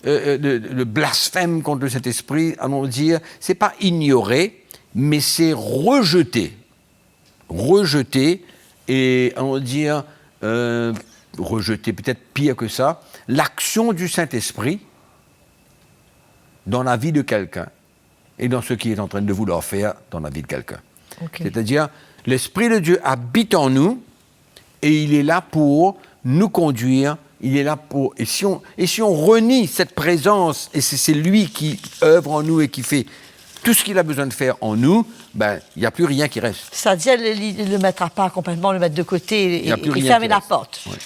le blasphème contre le Saint-Esprit, allons dire, c'est pas ignorer, mais c'est rejeter. Rejeter, et allons dire, rejeter, peut-être pire que ça, l'action du Saint-Esprit dans la vie de quelqu'un et dans ce qu'il est en train de vouloir faire dans la vie de quelqu'un. Okay. C'est-à-dire, l'Esprit de Dieu habite en nous et il est là pour nous conduire, il est là pour... Et si on renie cette présence, et c'est lui qui œuvre en nous et qui fait tout ce qu'il a besoin de faire en nous, il n'y a plus rien qui reste. C'est-à-dire le mettre à part complètement, le mettre de côté et fermer la porte. Oui.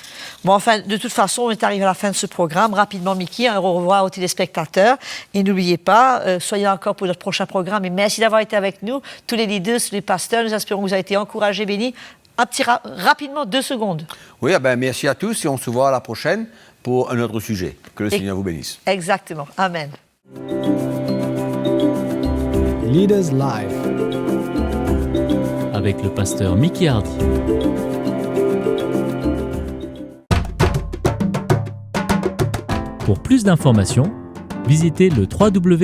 Bon, enfin, de toute façon, on est arrivé à la fin de ce programme. Rapidement, Mickey, au revoir aux téléspectateurs. Et n'oubliez pas, soyez là encore pour notre prochain programme. Et merci d'avoir été avec nous. Tous les leaders, tous les pasteurs, nous espérons que vous avez été encouragés, bénis. Un petit rapidement, 2 secondes. Oui, merci à tous et on se voit à la prochaine pour un autre sujet. Que le Seigneur vous bénisse. Exactement. Amen. Leaders Live avec le pasteur Mickey Hardy. Pour plus d'informations, visitez le www.ctmi.org.